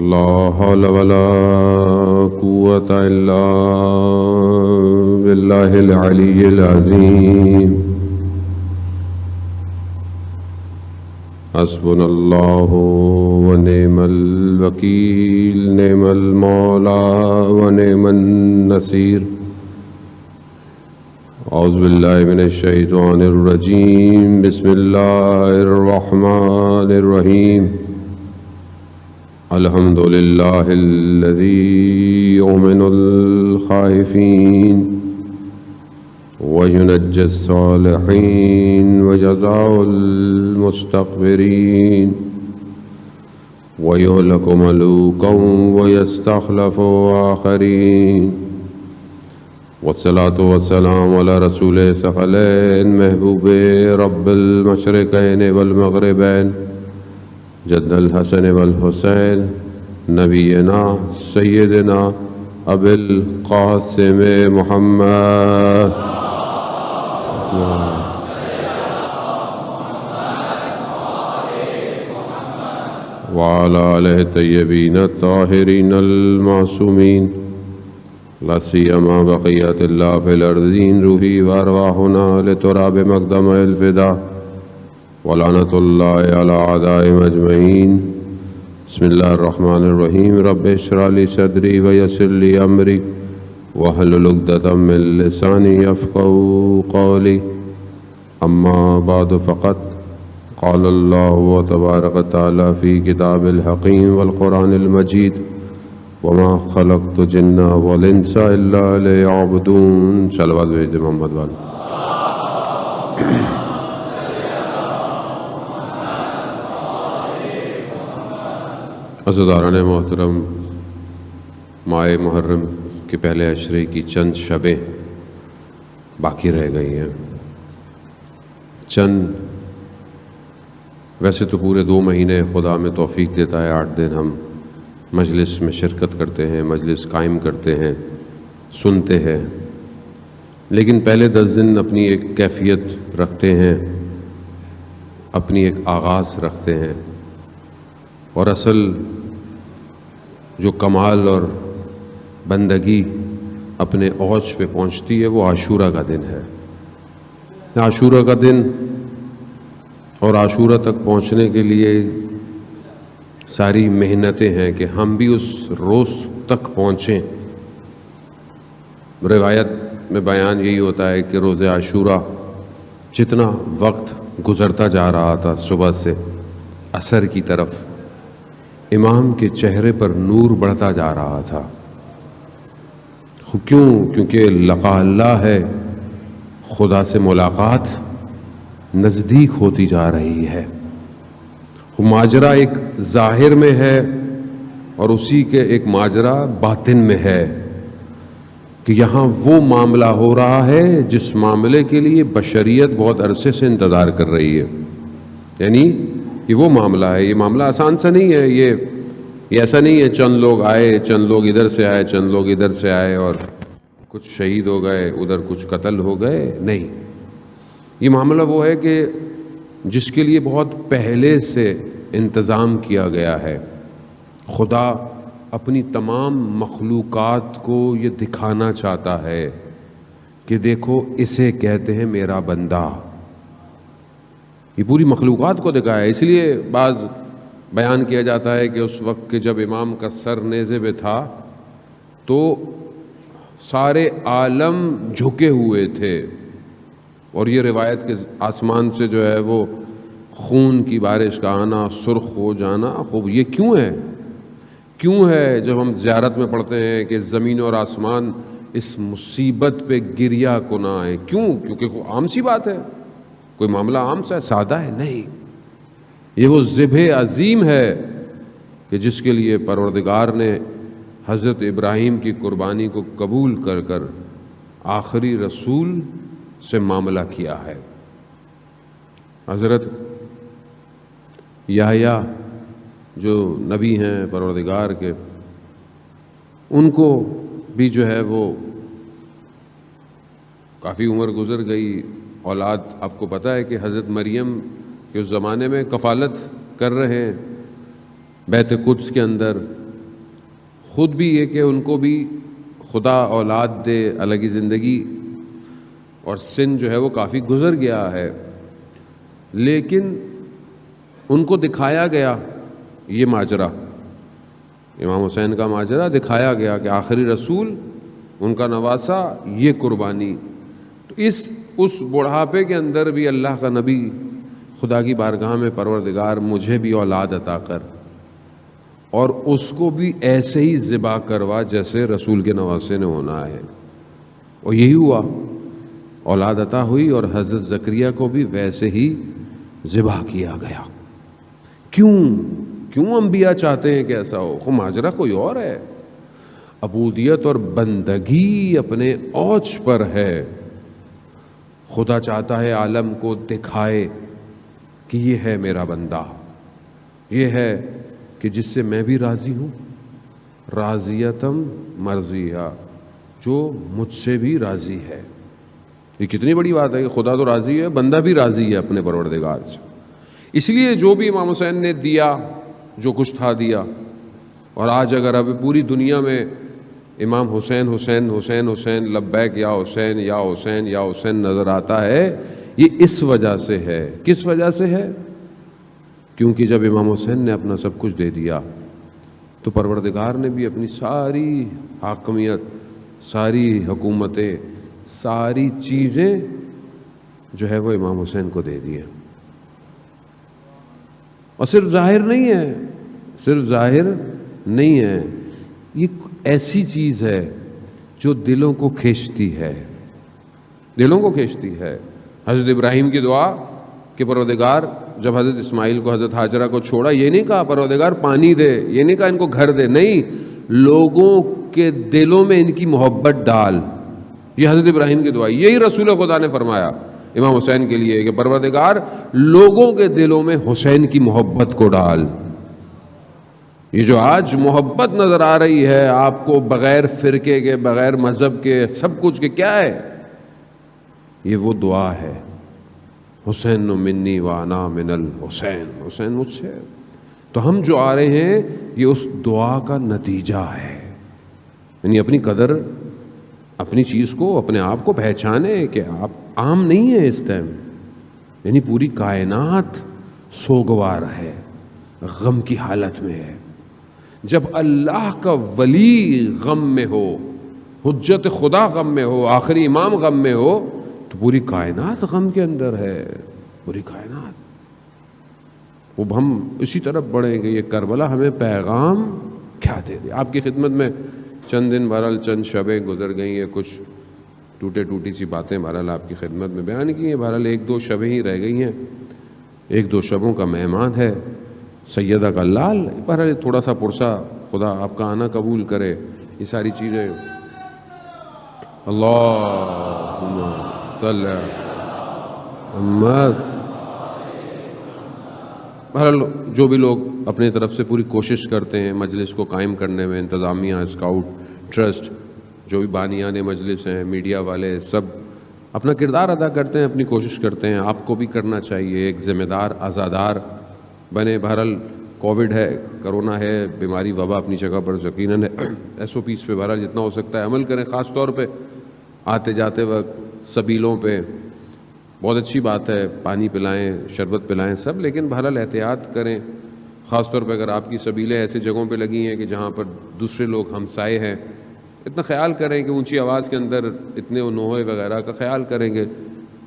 لا حول ولا قوة إلا بالله العلي العظيم حسبنا الله ونعم الوكيل نعم المولى ونعم النصير أعوذ بالله من الشيطان الرجيم بسم الله الرحمن الرحيم الحمد لله الذي يؤمن الخائفين وينجي الصالحين وجزاء المستكبرين ويهلك ملوكا ويستخلف آخرين والصلاة والسلام على رسول ثقلين محبوب رب المشرقين والمغربين جد الحسن والحسين نبينا سيدنا أبي القاسم محمد وعلى آله الطيبين الطاهرين المعصومين لا سيما بقية الله في الأرضين روحي وأرواحنا لتراب مقدم الفداء ولعنة الله على أعدائهم أجمعين بسم الله الرحمن الرحيم رب اشرح لي صدري ويسر لي أمري واحلل عقدة من لساني يفقهوا قولي أما بعد فقد قال الله تبارك وتعالى في كتاب الحكيم والقرآن المجيد وما خلقت الجن والإنس إلا ليعبدون صلوات بھیج محمد والے عزیزان محترم ماہ محرم کے پہلے عشرے کی چند شبیں باقی رہ گئی ہیں ویسے تو پورے 2 مہینے خدا میں توفیق دیتا ہے 8 دن ہم مجلس میں شرکت کرتے ہیں مجلس قائم کرتے ہیں سنتے ہیں لیکن پہلے 10 دن اپنی ایک کیفیت رکھتے ہیں اپنی ایک آغاز رکھتے ہیں اور اصل جو کمال اور بندگی اپنے اوج پہ پہنچتی ہے وہ عاشورہ کا دن ہے عاشورہ کا دن اور عاشورہ تک پہنچنے کے لیے ساری محنتیں ہیں کہ ہم بھی اس روز تک پہنچیں روایت میں بیان یہی ہوتا ہے کہ روز عاشورہ جتنا وقت گزرتا جا رہا تھا صبح سے عصر کی طرف امام کے چہرے پر نور بڑھتا جا رہا تھا کیونکہ لقاء اللہ ہے خدا سے ملاقات نزدیک ہوتی جا رہی ہے ماجرا ایک ظاہر میں ہے اور اسی کے ایک ماجرا باطن میں ہے کہ یہاں وہ معاملہ ہو رہا ہے جس معاملے کے لیے بشریت بہت عرصے سے انتظار کر رہی ہے یعنی یہ وہ معاملہ ہے یہ معاملہ آسان سا نہیں ہے یہ ایسا نہیں ہے چند لوگ آئے چند لوگ ادھر سے آئے چند لوگ ادھر سے آئے اور کچھ شہید ہو گئے ادھر کچھ قتل ہو گئے نہیں یہ معاملہ وہ ہے کہ جس کے لیے بہت پہلے سے انتظام کیا گیا ہے خدا اپنی تمام مخلوقات کو یہ دکھانا چاہتا ہے کہ دیکھو اسے کہتے ہیں میرا بندہ یہ پوری مخلوقات کو دکھایا ہے اس لیے بعض بیان کیا جاتا ہے کہ اس وقت کے جب امام کا سر نیزے پہ تھا تو سارے عالم جھکے ہوئے تھے اور یہ روایت کے آسمان سے جو ہے وہ خون کی بارش کا آنا سرخ ہو جانا خوب یہ کیوں ہے جب ہم زیارت میں پڑھتے ہیں کہ زمین اور آسمان اس مصیبت پہ گریہ کو نہ آئے کیونکہ عام سی بات ہے کوئی معاملہ عام سا سادہ ہے نہیں یہ وہ ذبح عظیم ہے کہ جس کے لیے پروردگار نے حضرت ابراہیم کی قربانی کو قبول کر کر آخری رسول سے معاملہ کیا ہے حضرت یحییٰ جو نبی ہیں پروردگار کے ان کو بھی جو ہے وہ کافی عمر گزر گئی اولاد آپ کو پتہ ہے کہ حضرت مریم کے اس زمانے میں کفالت کر رہے ہیں بیت قدس کے اندر خود بھی یہ کہ ان کو بھی خدا اولاد دے، الگ زندگی اور سن جو ہے وہ کافی گزر گیا ہے، لیکن ان کو دکھایا گیا یہ ماجرا، امام حسین کا ماجرا دکھایا گیا کہ آخری رسول، ان کا نواسا، یہ قربانی. تو اس بڑھاپے کے اندر بھی اللہ کا نبی خدا کی بارگاہ میں پروردگار مجھے بھی اولاد عطا کر، اور اس کو بھی ایسے ہی ذبح کروا جیسے رسول کے نواسے نے ہونا ہے. اور یہی ہوا، اولاد عطا ہوئی اور حضرت زکریا کو بھی ویسے ہی ذبح کیا گیا. کیوں انبیاء چاہتے ہیں کہ ایسا ہو؟ خود ماجرا کوئی اور ہے. عبودیت اور بندگی اپنے اوج پر ہے. خدا چاہتا ہے عالم کو دکھائے کہ یہ ہے میرا بندہ، یہ ہے کہ جس سے میں بھی راضی ہوں، راضیتم مرضیہ، جو مجھ سے بھی راضی ہے. یہ کتنی بڑی بات ہے کہ خدا تو راضی ہے، بندہ بھی راضی ہے اپنے پروردگار سے. اس لیے جو بھی امام حسین نے دیا، جو کچھ تھا دیا. اور آج اگر اب پوری دنیا میں امام حسین حسین حسین حسین لبیک یا حسین یا حسین یا حسین نظر آتا ہے، یہ اس وجہ سے ہے. کس وجہ سے ہے؟ کیونکہ جب امام حسین نے اپنا سب کچھ دے دیا تو پروردگار نے بھی اپنی ساری حاکمیت، ساری حکومتیں، ساری چیزیں جو ہے وہ امام حسین کو دے دی ہیں. اور صرف ظاہر نہیں ہے، صرف ظاہر نہیں ہے، یہ ایسی چیز ہے جو دلوں کو کھینچتی ہے، دلوں کو کھینچتی ہے. حضرت ابراہیم کی دعا کہ پروردگار جب حضرت اسماعیل کو، حضرت ہاجرہ کو چھوڑا، یہ نہیں کہا پروردگار پانی دے، یہ نہیں کہا ان کو گھر دے، نہیں، لوگوں کے دلوں میں ان کی محبت ڈال. یہ حضرت ابراہیم کی دعا، یہی رسول خدا نے فرمایا امام حسین کے لیے کہ پروردگار لوگوں کے دلوں میں حسین کی محبت کو ڈال. یہ جو آج محبت نظر آ رہی ہے آپ کو بغیر فرقے کے، بغیر مذہب کے، سب کچھ کے، کیا ہے؟ یہ وہ دعا ہے، حسین منی وانا من الحسین، حسین مجھ سے. تو ہم جو آ رہے ہیں یہ اس دعا کا نتیجہ ہے. یعنی اپنی قدر، اپنی چیز کو، اپنے آپ کو پہچانے کہ آپ عام نہیں ہیں اس ٹائم. یعنی پوری کائنات سوگوار ہے، غم کی حالت میں ہے. جب اللہ کا ولی غم میں ہو، حجت خدا غم میں ہو، آخری امام غم میں ہو، تو پوری کائنات غم کے اندر ہے، پوری کائنات. وہ ہم اسی طرف بڑھیں گے. یہ کربلا ہمیں پیغام کیا دے دے؟ آپ کی خدمت میں چند دن بہرحال چند شبیں گزر گئی ہیں، کچھ ٹوٹی سی باتیں بہرحال آپ کی خدمت میں بیان کی ہیں. بہرحال ایک دو شبیں ہی رہ گئی ہیں، ایک دو شبوں کا مہمان ہے سیدہ کا لال. بہرحال تھوڑا سا پرسا، خدا آپ کا آنا قبول کرے. یہ ساری چیزیں اللہم صلی محمد. بہرحال جو بھی لوگ اپنی طرف سے پوری کوشش کرتے ہیں مجلس کو قائم کرنے میں، انتظامیہ، اسکاؤٹ ٹرسٹ، جو بھی بانیان مجلس ہیں، میڈیا والے، سب اپنا کردار ادا کرتے ہیں، اپنی کوشش کرتے ہیں. آپ کو بھی کرنا چاہیے، ایک ذمہ دار آزادار بنے. بہرحال کووڈ ہے، کرونا ہے، بیماری وبا اپنی جگہ پر یقیناً ایس او پیز پہ بہرحال جتنا ہو سکتا ہے عمل کریں. خاص طور پہ آتے جاتے وقت سبیلوں پہ بہت اچھی بات ہے، پانی پلائیں، شربت پلائیں سب، لیکن بہرحال احتیاط کریں. خاص طور پہ اگر آپ کی سبیلیں ایسی جگہوں پہ لگی ہیں کہ جہاں پر دوسرے لوگ ہمسائے ہیں، اتنا خیال کریں کہ اونچی آواز کے اندر اتنے نوحے وغیرہ کا خیال کریں گے،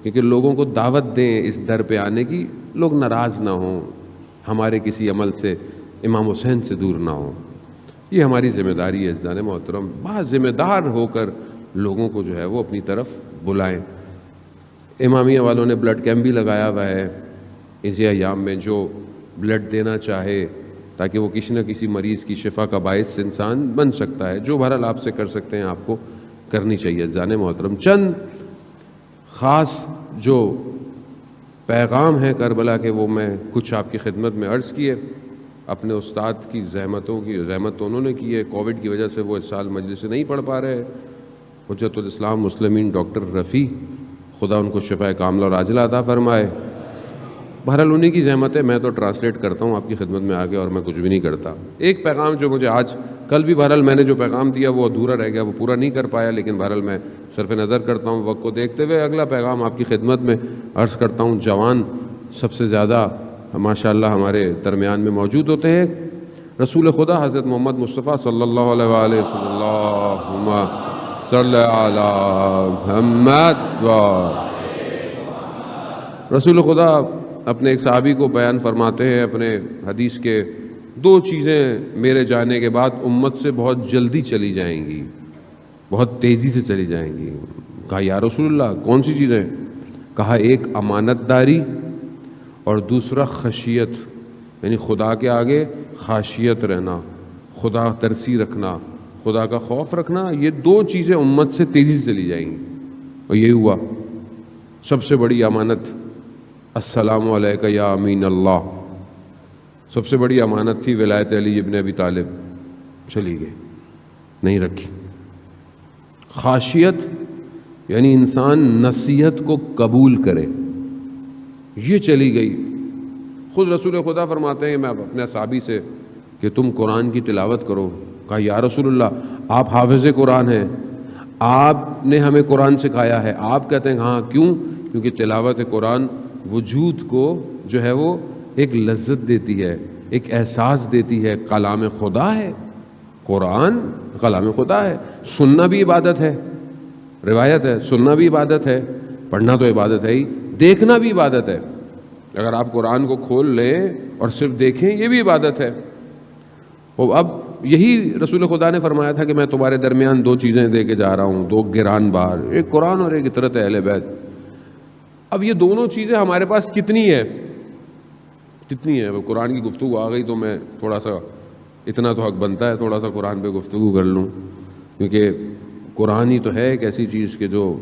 کیونکہ لوگوں کو دعوت دیں اس در پہ آنے کی، لوگ ناراض نہ ہوں، ہمارے کسی عمل سے امام حسین سے دور نہ ہوں. یہ ہماری ذمہ داری ہے عزیزان محترم. بہت ذمہ دار ہو کر لوگوں کو جو ہے وہ اپنی طرف بلائیں. امامیہ والوں نے بلڈ کیمپ بھی لگایا ہوا ہے اسی ایام میں. جو بلڈ دینا چاہے تاکہ وہ کسی نہ کسی مریض کی شفا کا باعث انسان بن سکتا ہے، جو بہرحال آپ سے کر سکتے ہیں آپ کو کرنی چاہیے عزیزان محترم. چند خاص جو پیغام ہے کربلا کے وہ میں کچھ آپ کی خدمت میں عرض کیے. اپنے استاد کی زحمت تو انہوں نے کی ہے، کووڈ کی وجہ سے وہ اس سال مجلس سے نہیں پڑھ پا رہے. حجت الاسلام مسلمین ڈاکٹر رفیع، خدا ان کو شفاء کاملہ اور عاجلہ عطا فرمائے. بہرحال انہی کی زحمت ہے، میں تو ٹرانسلیٹ کرتا ہوں آپ کی خدمت میں آگے، اور میں کچھ بھی نہیں کرتا. ایک پیغام جو مجھے آج کل بھی بہرحال میں نے جو پیغام دیا وہ ادھورا رہ گیا، وہ پورا نہیں کر پایا، لیکن بہرحال میں صرف نظر کرتا ہوں وقت کو دیکھتے ہوئے اگلا پیغام آپ کی خدمت میں عرض کرتا ہوں۔ جوان سب سے زیادہ ماشاءاللہ ہمارے درمیان میں موجود ہوتے ہیں۔ رسول خدا حضرت محمد مصطفیٰ صلی اللہ علیہ وآلہ صلی اللہم صلی علی محمد و رسول خدا اپنے ایک صحابی کو بیان فرماتے ہیں اپنے حدیث کے، دو چیزیں میرے جانے کے بعد امت سے بہت جلدی چلی جائیں گی، بہت تیزی سے چلی جائیں گی۔ کہا یا رسول اللہ کون سی چیزیں؟ کہا ایک امانت داری اور دوسرا خشیت، یعنی خدا کے آگے خاشیت رہنا، خدا ترسی رکھنا، خدا کا خوف رکھنا، یہ دو چیزیں امت سے تیزی سے چلی جائیں گی۔ اور یہی ہوا۔ سب سے بڑی امانت السلام علیکہ یا امین اللہ، سب سے بڑی امانت تھی ولایت علی ابن ابی طالب، چلی گئی، نہیں رکھی۔ خاشیت یعنی انسان نصیحت کو قبول کرے، یہ چلی گئی۔ خود رسول خدا فرماتے ہیں میں اپنے صحابی سے کہ تم قرآن کی تلاوت کرو۔ کہا یا رسول اللہ آپ حافظ قرآن ہیں، آپ نے ہمیں قرآن سکھایا ہے۔ آپ کہتے ہیں ہاں، کیوں؟ کیونکہ تلاوت قرآن وجود کو جو ہے وہ ایک لذت دیتی ہے، ایک احساس دیتی ہے، کلام خدا ہے، قرآن کلام خدا ہے۔ سننا بھی عبادت ہے، روایت ہے، سننا بھی عبادت ہے، پڑھنا تو عبادت ہے ہی، دیکھنا بھی عبادت ہے۔ اگر آپ قرآن کو کھول لیں اور صرف دیکھیں یہ بھی عبادت ہے۔ اب یہی رسول خدا نے فرمایا تھا کہ میں تمہارے درمیان دو چیزیں دے کے جا رہا ہوں، دو گران بار، ایک قرآن اور ایک اطرت اہل بیت۔ اب یہ دونوں چیزیں ہمارے پاس کتنی ہے؟ قرآن کی گفتگو آ گئی تو میں تھوڑا سا، اتنا تو حق بنتا ہے تھوڑا سا قرآن پہ گفتگو کر لوں، کیونکہ قرآن ہی تو ہے ایک ایسی چیز کہ جو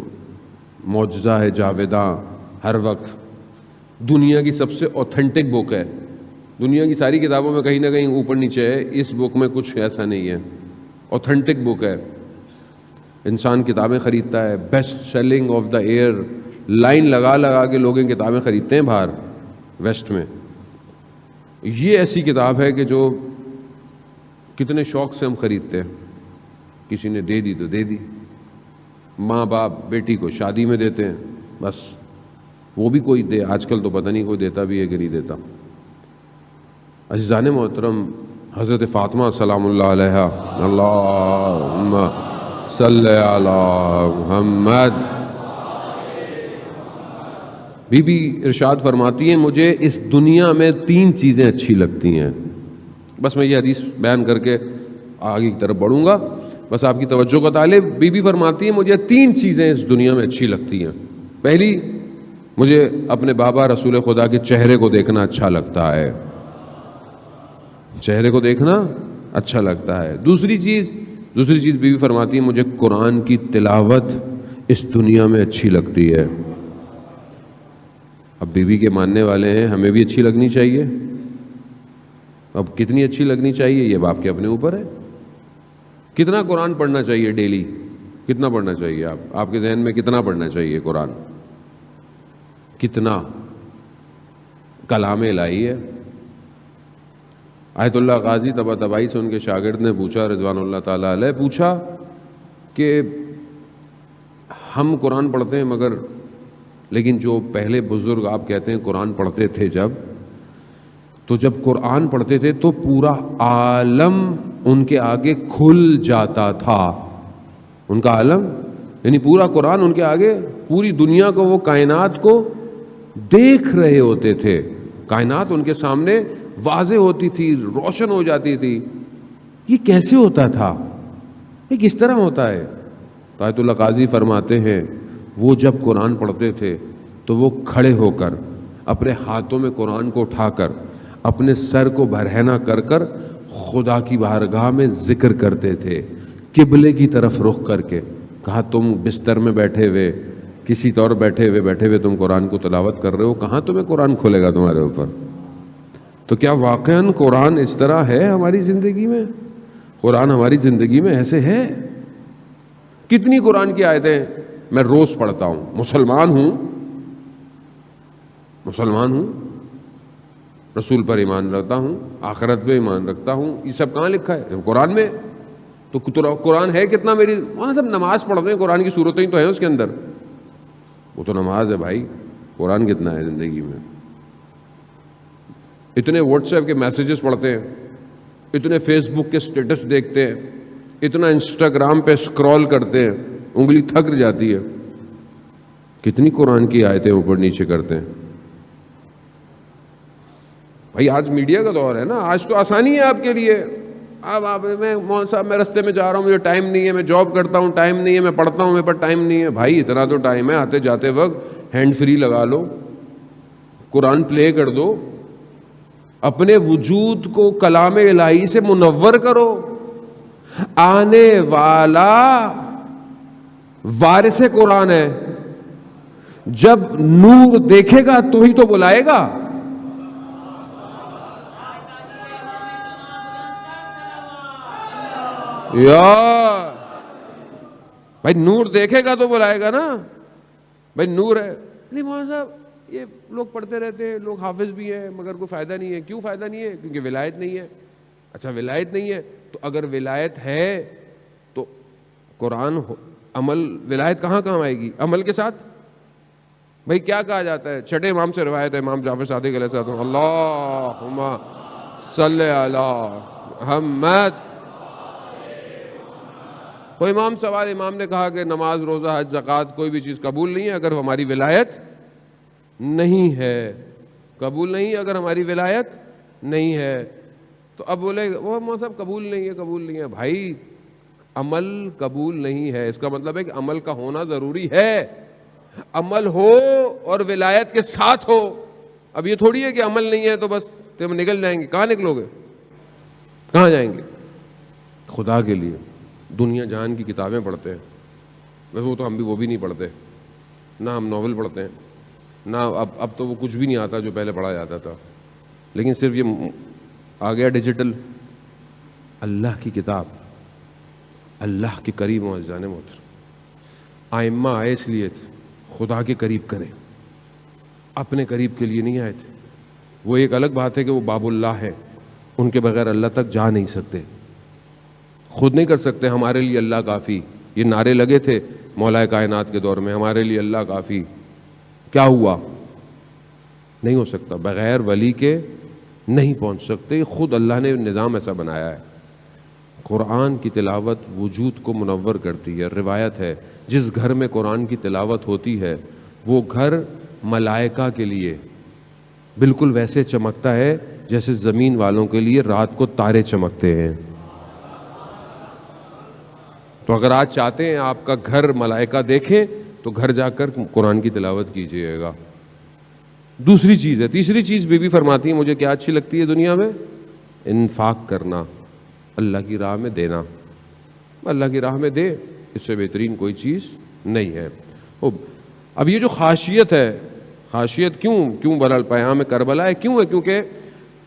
معجزہ ہے جاویداں، ہر وقت دنیا کی سب سے اوتھینٹک بک ہے۔ دنیا کی ساری کتابوں میں کہیں نہ کہیں اوپر نیچے ہے، اس بک میں کچھ ایسا نہیں ہے، اوتھینٹک بک ہے۔ انسان کتابیں خریدتا ہے، best selling of the year, line لگا لگا کے لوگ کتابیں خریدتے ہیں باہر ویسٹ میں۔ یہ ایسی کتاب ہے کہ جو کتنے شوق سے ہم خریدتے ہیں، کسی نے دے دی تو دے دی، ماں باپ بیٹی کو شادی میں دیتے ہیں، بس وہ بھی کوئی دے، آج کل تو پتہ نہیں کوئی دیتا بھی ہے کہ نہیں دیتا۔ عزیزان محترم، حضرت فاطمہ سلام اللہ علیہا، اللہم صلی علی محمد، بی بی ارشاد فرماتی ہیں مجھے اس دنیا میں تین چیزیں اچھی لگتی ہیں۔ بس میں یہ حدیث بیان کر کے آگے کی طرف بڑھوں گا، بس آپ کی توجہ کا طالب۔ بی بی فرماتی ہیں مجھے تین چیزیں اس دنیا میں اچھی لگتی ہیں۔ پہلی، مجھے اپنے بابا رسول خدا کے چہرے کو دیکھنا اچھا لگتا ہے، چہرے کو دیکھنا اچھا لگتا ہے۔ دوسری چیز بی بی فرماتی ہے مجھے قرآن کی تلاوت اس دنیا میں اچھی لگتی ہے۔ اب بی بی کے ماننے والے ہیں، ہمیں بھی اچھی لگنی چاہیے۔ اب کتنی اچھی لگنی چاہیے یہ باپ کے اپنے اوپر ہے۔ کتنا قرآن پڑھنا چاہیے ڈیلی؟ کتنا پڑھنا چاہیے؟ آپ کے ذہن میں کتنا پڑھنا چاہیے قرآن؟ کتنا؟ کلام الہی ہے۔ آیت اللہ غازی طباطبائی سے ان کے شاگرد نے پوچھا، رضوان اللہ تعالیٰ علیہ، پوچھا کہ ہم قرآن پڑھتے ہیں مگر لیکن جو پہلے بزرگ آپ کہتے ہیں قرآن پڑھتے تھے جب قرآن پڑھتے تھے تو پورا عالم ان کے آگے کھل جاتا تھا۔ ان کا عالم یعنی پورا قرآن ان کے آگے، پوری دنیا کو، وہ کائنات کو دیکھ رہے ہوتے تھے، کائنات ان کے سامنے واضح ہوتی تھی، روشن ہو جاتی تھی۔ یہ کیسے ہوتا تھا؟ یہ کس طرح ہوتا ہے؟ آیت اللہ قاضی فرماتے ہیں وہ جب قرآن پڑھتے تھے تو وہ کھڑے ہو کر اپنے ہاتھوں میں قرآن کو اٹھا کر اپنے سر کو برہنہ کر کر خدا کی بارگاہ میں ذکر کرتے تھے، قبلے کی طرف رخ کر کے۔ کہا تم بستر میں بیٹھے ہوئے، کسی طور بیٹھے ہوئے تم قرآن کو تلاوت کر رہے ہو، کہاں تمہیں قرآن کھلے گا تمہارے اوپر؟ تو کیا واقعاً قرآن اس طرح ہے ہماری زندگی میں؟ قرآن ہماری زندگی میں ایسے ہے؟ کتنی قرآن کی آیتیں میں روز پڑھتا ہوں، مسلمان ہوں، رسول پر ایمان رکھتا ہوں، آخرت پہ ایمان رکھتا ہوں، یہ سب کہاں لکھا ہے؟ قرآن میں۔ تو قرآن ہے کتنا میری مولانا صاحب نماز پڑھتے ہیں قرآن کی صورتیں ہی تو ہیں اس کے اندر. وہ تو نماز ہے بھائی, قرآن کتنا ہے زندگی میں؟ اتنے واٹس ایپ کے میسیجز پڑھتے ہیں, اتنے فیس بک کے سٹیٹس دیکھتے ہیں, اتنا انسٹاگرام پہ اسکرول کرتے ہیں, انگلی تھک جاتی ہے. کتنی قرآن کی آیتیں اوپر نیچے کرتے ہیں بھائی. آج میڈیا کا دور ہے نا, آج تو آسانی ہے آپ کے لیے. اب آپ میں مولوی صاحب میں رستے میں جا رہا ہوں, مجھے ٹائم نہیں ہے, میں جاب کرتا ہوں, ٹائم نہیں ہے, میں پڑھتا ہوں, میرے پاس ٹائم نہیں ہے. بھائی اتنا تو ٹائم ہے, آتے جاتے وقت ہینڈ فری لگا لو, قرآن پلے کر دو, اپنے وجود کو کلام الہی سے منور کرو. آنے والا وارث قرآن ہے, جب نور دیکھے گا تو ہی تو بلائے گا. یا بھائی نور دیکھے گا تو بلائے گا نا بھائی, نور ہے. نہیں مولانا صاحب یہ لوگ پڑھتے رہتے ہیں, لوگ حافظ بھی ہیں, مگر کوئی فائدہ نہیں ہے. کیوں فائدہ نہیں ہے؟ کیونکہ ولایت نہیں ہے. اچھا ولایت نہیں ہے تو اگر ولایت ہے تو قرآن عمل, ولایت کہاں آئے گی؟ عمل کے ساتھ. بھائی کیا کہا جاتا ہے, چھٹے امام سے روایت ہے, امام جعفر صادق علیہ السلام, اللہم صلی علی محمد. کوئی امام سوال, امام نے کہا کہ نماز, روزہ, حج, زکوٰۃ کوئی بھی چیز قبول نہیں ہے اگر ہماری ولایت نہیں ہے. قبول نہیں اگر ہماری ولایت نہیں ہے. تو اب بولے وہ صاحب قبول نہیں ہے, قبول نہیں ہے. بھائی عمل قبول نہیں ہے, اس کا مطلب ہے کہ عمل کا ہونا ضروری ہے. عمل ہو اور ولایت کے ساتھ ہو. اب یہ تھوڑی ہے کہ عمل نہیں ہے تو بس تم نکل جائیں گے. کہاں نکلو گے, کہاں جائیں گے؟ خدا کے لیے دنیا جہان کی کتابیں پڑھتے ہیں, ویسے وہ تو ہم بھی وہ بھی نہیں پڑھتے, نہ ہم ناول پڑھتے ہیں, نہ اب تو وہ کچھ بھی نہیں آتا جو پہلے پڑھا جاتا تھا. لیکن صرف یہ آ گیا ڈیجیٹل. اللہ کی کتاب, اللہ کے قریب معززان محترم, ائمہ آئے اس لیے تھے خدا کے قریب کریں, اپنے قریب کے لیے نہیں آئے تھے. وہ ایک الگ بات ہے کہ وہ باب اللہ ہے, ان کے بغیر اللہ تک جا نہیں سکتے, خود نہیں کر سکتے. ہمارے لیے اللہ کافی, یہ نعرے لگے تھے مولا کائنات کے دور میں, ہمارے لیے اللہ کافی. کیا ہوا؟ نہیں ہو سکتا, بغیر ولی کے نہیں پہنچ سکتے. خود اللہ نے نظام ایسا بنایا ہے. قرآن کی تلاوت وجود کو منور کرتی ہے. روایت ہے جس گھر میں قرآن کی تلاوت ہوتی ہے وہ گھر ملائکہ کے لیے بالکل ویسے چمکتا ہے جیسے زمین والوں کے لیے رات کو تارے چمکتے ہیں. تو اگر آج چاہتے ہیں آپ کا گھر ملائکہ دیکھیں تو گھر جا کر قرآن کی تلاوت کیجئے گا. دوسری چیز ہے, تیسری چیز بی بی فرماتی ہیں مجھے کیا اچھی لگتی ہے دنیا میں, انفاق کرنا, اللہ کی راہ میں دینا. اللہ کی راہ میں دے, اس سے بہترین کوئی چیز نہیں ہے. اب یہ جو خاشیت ہے, خاشیت کیوں برال پیام کربلا ہے, کیوں ہے؟ کیونکہ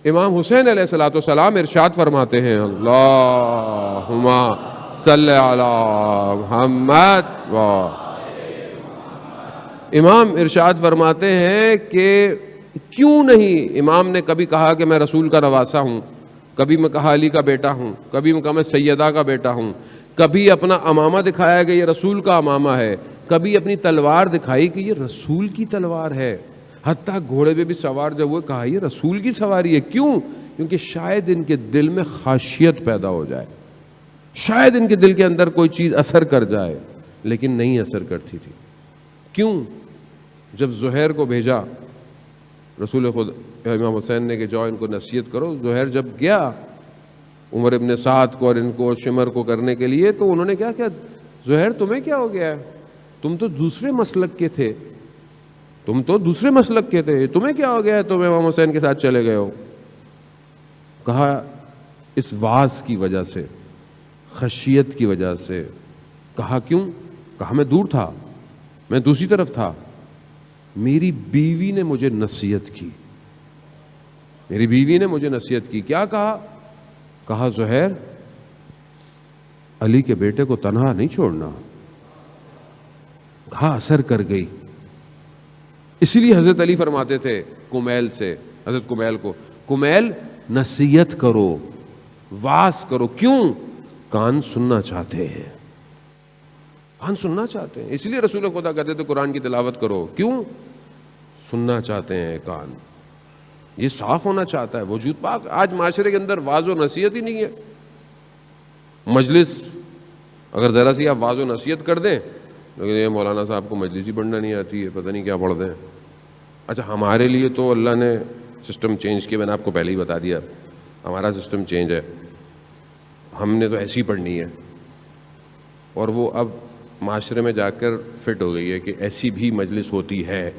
امام حسین علیہ الصلوۃ والسلام ارشاد فرماتے ہیں, اللہم صلی علی محمد. امام ارشاد فرماتے ہیں کہ کیوں نہیں, امام نے کبھی کہا کہ میں رسول کا نواسا ہوں, کبھی میں کہا علی کا بیٹا ہوں, کبھی میں کہا میں سیدہ کا بیٹا ہوں, کبھی اپنا امامہ دکھایا کہ یہ رسول کا امامہ ہے, کبھی اپنی تلوار دکھائی کہ یہ رسول کی تلوار ہے, حتیٰ گھوڑے پہ بھی سوار جب وہ کہا یہ رسول کی سواری ہے. کیوں؟ کیونکہ شاید ان کے دل میں خاشیت پیدا ہو جائے, شاید ان کے دل کے اندر کوئی چیز اثر کر جائے, لیکن نہیں اثر کرتی تھی. کیوں؟ جب زہیر کو بھیجا رسول خود امام حسین نے کہ جاؤ ان کو نصیحت کرو, زہیر جب گیا عمر ابن سعد کو اور ان کو شمر کو کرنے کے لیے, تو انہوں نے کیا کیا, زہیر تمہیں کیا ہو گیا ہے, تم تو دوسرے مسلک کے تھے, تم تو دوسرے مسلک کے تھے, تمہیں کیا ہو گیا ہے, تم امام حسین کے ساتھ چلے گئے ہو. کہا اس واز کی وجہ سے, خشیت کی وجہ سے. کہا کیوں؟ کہا میں دور تھا, میں دوسری طرف تھا, میری بیوی نے مجھے نصیحت کی, میری بیوی نے مجھے نصیحت کی. کیا کہا؟ کہا زہیر علی کے بیٹے کو تنہا نہیں چھوڑنا. کہا اثر کر گئی. اسی لیے حضرت علی فرماتے تھے کمیل سے, حضرت کمیل کو, کمیل نصیحت کرو, واس کرو. کیوں؟ کان سننا چاہتے ہیں، کان سننا چاہتے ہیں. اس لیے رسول خدا کہتے تھے قرآن کی تلاوت کرو. کیوں؟ سننا چاہتے ہیں کان. یہ صاف ہونا چاہتا ہے وجود پاک. آج معاشرے کے اندر واعظ و نصیحت ہی نہیں ہے. مجلس اگر ذرا سی آپ واعظ و نصیحت کر دیں، لیکن یہ مولانا صاحب کو مجلس ہی پڑھنا نہیں آتی ہے، پتہ نہیں کیا پڑھ دیں. اچھا ہمارے لیے تو اللہ نے سسٹم چینج کیا، میں نے آپ کو پہلے ہی بتا دیا ہمارا سسٹم چینج ہے، ہم نے تو ایسی پڑھنی ہے. اور وہ اب معاشرے میں جا کر فٹ ہو گئی ہے کہ ایسی بھی مجلس ہوتی ہے.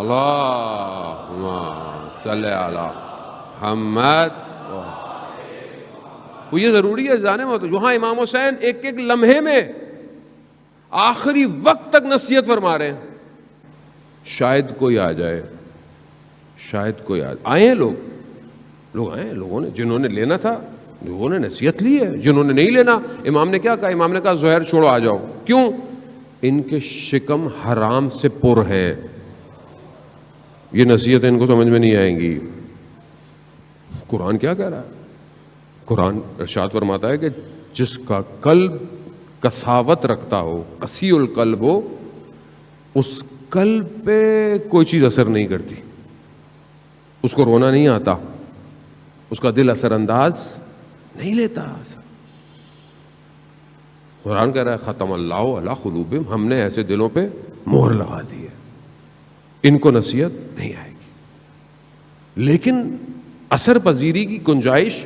اللہم صلی علی محمد. وہ یہ ضروری ہے جانے میں. یہاں امام حسین ایک ایک لمحے میں آخری وقت تک نصیحت فرما رہے ہیں. شاید کوئی آ جائے، شاید کوئی آئے ہیں لوگ آئے ہیں، لوگوں نے جنہوں نے لینا تھا لوگوں نے نصیحت لی ہے، جنہوں نے نہیں لینا امام نے کیا کہا؟ امام نے کہا زہر چھوڑو آ جاؤ. کیوں؟ ان کے شکم حرام سے پر ہے، یہ نصیحت ان کو سمجھ میں نہیں آئیں گی. قرآن کیا کہہ رہا ہے؟ قرآن ارشاد فرماتا ہے کہ جس کا قلب کساوت رکھتا ہو، قسی القلب ہو، اس قلب پہ کوئی چیز اثر نہیں کرتی، اس کو رونا نہیں آتا، اس کا دل اثر انداز نہیں لیتا. قرآن کہہ رہا ہے ختم اللہ علی قلوبہم، ہم نے ایسے دلوں پہ مہر لگا دی ہے، ان کو نصیحت نہیں آئے گی. لیکن اثر پذیری کی گنجائش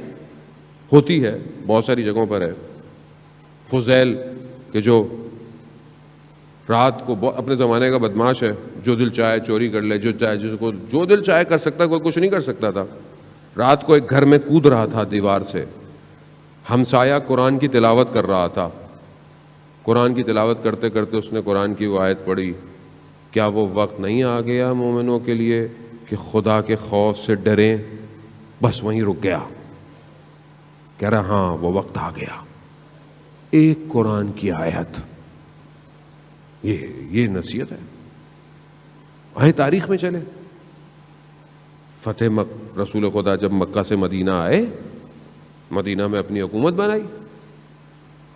ہوتی ہے، بہت ساری جگہوں پر ہے. فضیل کہ جو رات کو اپنے زمانے کا بدماش ہے، جو دل چاہے چوری کر لے، جو چاہے جس کو جو دل چاہے کر سکتا، کوئی کچھ نہیں کر سکتا تھا. رات کو ایک گھر میں کود رہا تھا دیوار سے، ہمسایہ قرآن کی تلاوت کر رہا تھا. قرآن کی تلاوت کرتے کرتے اس نے قرآن کی وہ آیت پڑھی، کیا وہ وقت نہیں آ گیا مومنوں کے لیے کہ خدا کے خوف سے ڈریں؟ بس وہیں رک گیا. کہہ رہا ہاں وہ وقت آ گیا. ایک قرآن کی آیت، یہ نصیحت ہے. آئے تاریخ میں چلے، فتح رسول خدا جب مکہ سے مدینہ آئے، مدینہ میں اپنی حکومت بنائی.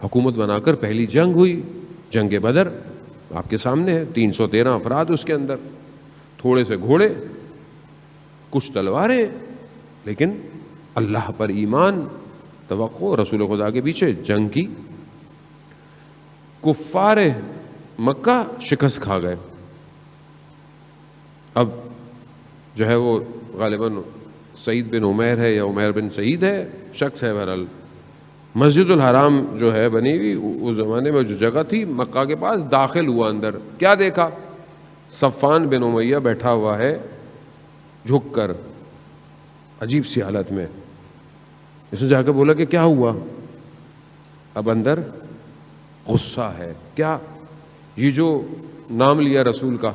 حکومت بنا کر پہلی جنگ ہوئی، جنگ بدر آپ کے سامنے ہے. 313 افراد اس کے اندر، تھوڑے سے گھوڑے، کچھ تلواریں، لیکن اللہ پر ایمان، توقع، رسول خدا کے پیچھے جنگ کی. کفار مکہ شکست کھا گئے. اب جو ہے وہ غالباً سعید بن عمیر ہے یا عمیر بن سعید ہے، شخص ہے. بہرحال مسجد الحرام جو ہے بنی ہوئی اس زمانے میں جو جگہ تھی مکہ کے پاس، داخل ہوا اندر. کیا دیکھا؟ صفان بن امیہ بیٹھا ہوا ہے جھک کر، عجیب سی حالت میں. اس نے جا کے بولا کہ کیا ہوا؟ اب اندر غصہ ہے. کیا؟ یہ جو نام لیا رسول کا،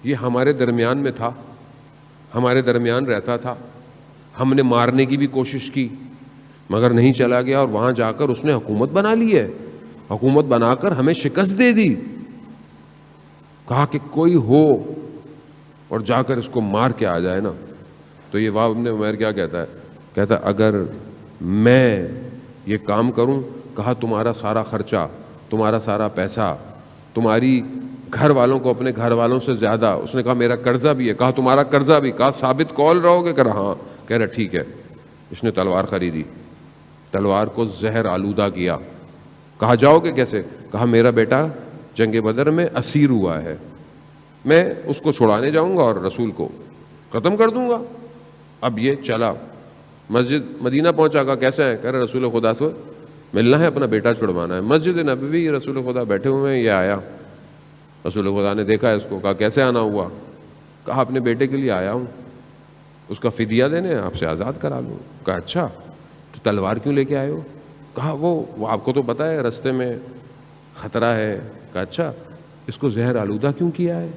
یہ ہمارے درمیان میں تھا، ہمارے درمیان رہتا تھا، ہم نے مارنے کی بھی کوشش کی مگر نہیں چلا گیا، اور وہاں جا کر اس نے حکومت بنا لی ہے، حکومت بنا کر ہمیں شکست دے دی. کہا کہ کوئی ہو اور جا کر اس کو مار کے آ جائے نا. تو یہ واہ ابن عمیر کیا کہتا ہے؟ کہتا اگر میں یہ کام کروں، کہا تمہارا سارا خرچہ، تمہارا سارا پیسہ، تمہاری گھر والوں کو اپنے گھر والوں سے زیادہ، اس نے کہا میرا قرضہ بھی ہے، کہا تمہارا قرضہ بھی، کہا ثابت قول رہو گے؟ کہا ہاں. کہہ رہا ٹھیک ہے. اس نے تلوار خریدی، تلوار کو زہر آلودہ کیا. کہا جاؤ گے کیسے؟ کہا میرا بیٹا جنگ بدر میں اسیر ہوا ہے، میں اس کو چھڑانے جاؤں گا اور رسول کو ختم کر دوں گا. اب یہ چلا مسجد مدینہ پہنچا. کہا کیسے ہے؟ کہہ رہا رسول خدا سے ملنا ہے، اپنا بیٹا چھڑوانا ہے. مسجد نبوی رسول خدا بیٹھے ہوئے ہیں، یہ آیا. رسول خدا نے دیکھا اس کو، کہا کیسے آنا ہوا؟ کہا اپنے بیٹے کے لیے آیا ہوں، اس کا فدیہ دینے، آپ سے آزاد کرا لوں. کہا اچھا تو تلوار کیوں لے کے آئے ہو؟ کہا وہ آپ کو تو پتہ ہے رستے میں خطرہ ہے. کہا اچھا اس کو زہر آلودہ کیوں کیا ہے؟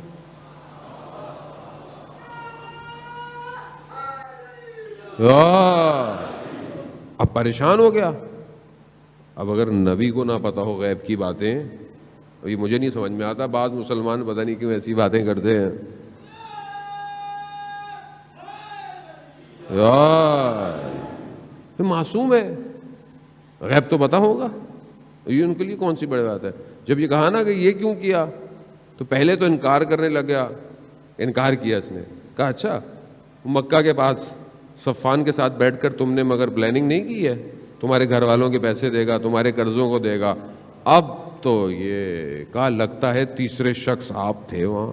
اب پریشان ہو گیا. اب اگر نبی کو نہ پتہ ہو غیب کی باتیں، یہ مجھے نہیں سمجھ میں آتا، بعض مسلمان پتہ نہیں کیوں ایسی باتیں کرتے ہیں. یار معصوم ہے، غیب تو پتہ ہوگا، یہ ان کے لیے کون سی بڑی بات ہے. جب یہ کہا نا کہ یہ کیوں کیا، تو پہلے تو انکار کرنے لگ گیا. انکار کیا اس نے، کہا اچھا مکہ کے پاس صفان کے ساتھ بیٹھ کر تم نے مگر پلاننگ نہیں کی ہے، تمہارے گھر والوں کے پیسے دے گا، تمہارے قرضوں کو دے گا. اب تو یہ کہا لگتا ہے تیسرے شخص آپ تھے وہاں.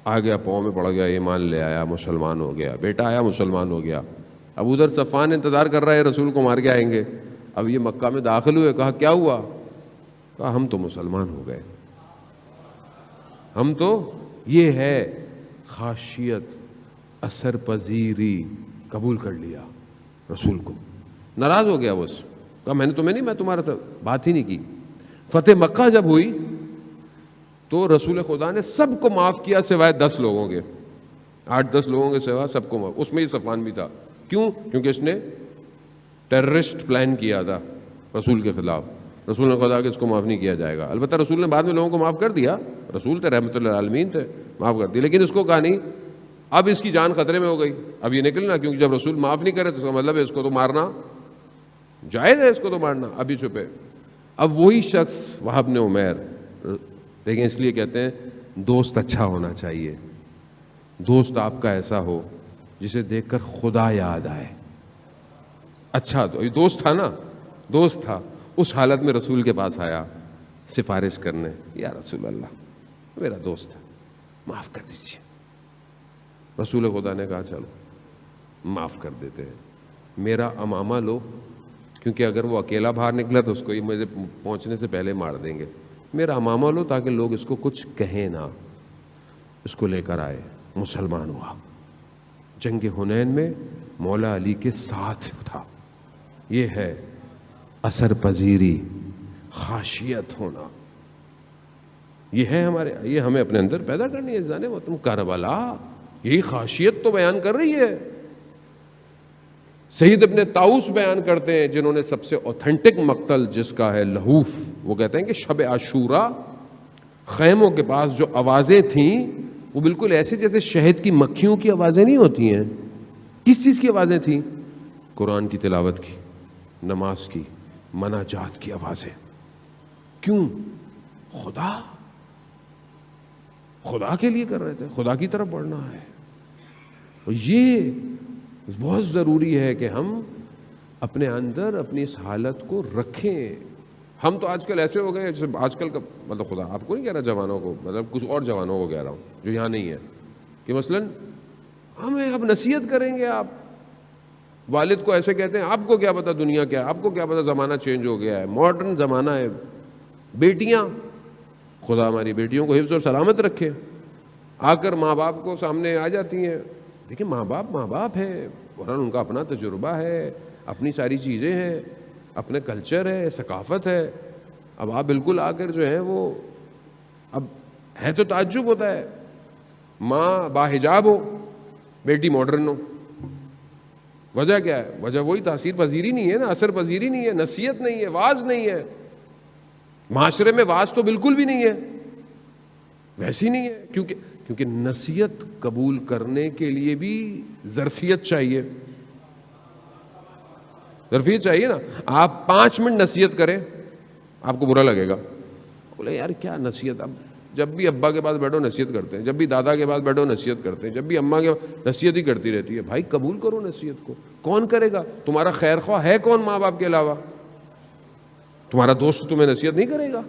آ گیا، پاؤں میں پڑ گیا، ایمان لے آیا، مسلمان ہو گیا. بیٹا آیا، مسلمان ہو گیا. اب ادھر صفان انتظار کر رہا ہے رسول کو مار کے آئیں گے. اب یہ مکہ میں داخل ہوئے، کہا کیا ہوا؟ کہا ہم تو مسلمان ہو گئے. ہم تو، یہ ہے خاشیت، اثر پذیری، قبول کر لیا رسول کو. ناراض ہو گیا، بس کہا میں نے تمہارا بات ہی نہیں کی. فتح مکہ جب ہوئی تو رسول خدا نے سب کو معاف کیا سوائے 10 لوگوں کے، 8-10 لوگوں کے سوا سب کو معاف. اس میں ہی صفوان بھی تھا. کیوں؟ کیونکہ اس نے ٹیررسٹ پلان کیا تھا رسول کے خلاف. رسول نے خدا کہ اس کو معاف نہیں کیا جائے گا. البتہ رسول نے بعد میں لوگوں کو معاف کر دیا، رسول تھے، رحمت اللہ عالمین تھے، معاف کر دیا. لیکن اس کو کہا نہیں، اب اس کی جان خطرے میں ہو گئی، اب یہ نکلنا. کیونکہ جب رسول معاف نہیں کرے تو اس کا مطلب ہے اس کو تو مارنا جائز ہے، اس کو تو مارنا. ابھی چھپے. اب وہی شخص وہب بن عمیر، لیکن اس لیے کہتے ہیں دوست اچھا ہونا چاہیے. دوست آپ کا ایسا ہو جسے دیکھ کر خدا یاد آئے. اچھا تو یہ دوست تھا نا، دوست تھا. اس حالت میں رسول کے پاس آیا سفارش کرنے، یا رسول اللہ میرا دوست ہے، معاف کر دیجیے. رسول خدا نے کہا چلو معاف کر دیتے ہیں، میرا امامہ لو، کیونکہ اگر وہ اکیلا باہر نکلا تو اس کو یہ مجھے پہنچنے سے پہلے مار دیں گے. میرا امامہ لو تاکہ لوگ اس کو کچھ کہیں نہ. اس کو لے کر آئے، مسلمان ہوا. جنگ حنین میں مولا علی کے ساتھ تھا. یہ ہے اثر پذیری، خاشیت ہونا. یہ ہے ہمارے، یہ ہمیں اپنے اندر پیدا کرنی ہے. جانے وہ تم کربلا یہی خاشیت تو بیان کر رہی ہے. سید ابن طاؤس بیان کرتے ہیں، جنہوں نے سب سے اوتھینٹک مقتل جس کا ہے لہوف، وہ کہتے ہیں کہ شب عاشورہ خیموں کے پاس جو آوازیں تھیں وہ بالکل ایسے جیسے شہد کی مکھیوں کی آوازیں نہیں ہوتی ہیں. کس چیز کی آوازیں تھیں؟ قرآن کی تلاوت کی، نماز کی، مناجات کی آوازیں. کیوں؟ خدا کے لیے کر رہے تھے، خدا کی طرف بڑھنا ہے. اور یہ بہت ضروری ہے کہ ہم اپنے اندر اپنی اس حالت کو رکھیں. ہم تو آج کل ایسے ہو گئے، جیسے آج کل کا مطلب، خدا آپ کو نہیں کہہ رہا جوانوں کو، مطلب کچھ اور جوانوں کو کہہ رہا ہوں جو یہاں نہیں ہے، کہ مثلاً ہمیں اب نصیحت کریں گے. آپ والد کو ایسے کہتے ہیں، آپ کو کیا پتا دنیا کیا ہے، آپ کو کیا پتا زمانہ چینج ہو گیا ہے، ماڈرن زمانہ ہے. بیٹیاں، خدا ہماری بیٹیوں کو حفظ اور سلامت رکھے، آ کر ماں باپ کو سامنے آ جاتی ہیں. دیکھیں ماں باپ ہے، فوراً ان کا اپنا تجربہ ہے، اپنی ساری چیزیں ہیں، اپنے کلچر ہے، ثقافت ہے. اب آپ بالکل آ کر جو ہے وہ، اب ہے تو تعجب ہوتا ہے، ماں باحجاب ہو، بیٹی ماڈرن ہو. وجہ کیا ہے؟ وجہ وہی تاثیر پذیری نہیں ہے نا، اثر پذیری نہیں ہے، نصیحت نہیں ہے، واعظ نہیں ہے. معاشرے میں واعظ تو بالکل بھی نہیں ہے، ویسی نہیں ہے. کیونکہ نصیحت قبول کرنے کے لیے بھی ظرفیت چاہیے. ظرفیت چاہیے نا. آپ 5 منٹ نصیحت کریں، آپ کو برا لگے گا. بولے یار کیا نصیحت؟ اب جب بھی ابا کے پاس بیٹھو نصیحت کرتے ہیں، جب بھی دادا کے پاس بیٹھو نصیحت کرتے ہیں، جب بھی اماں کے نصیحت ہی کرتی رہتی ہے. بھائی قبول کرو نصیحت کو. کون کرے گا؟ تمہارا خیر خواہ ہے کون ماں باپ کے علاوہ؟ تمہارا دوست تمہیں نصیحت نہیں کرے گا،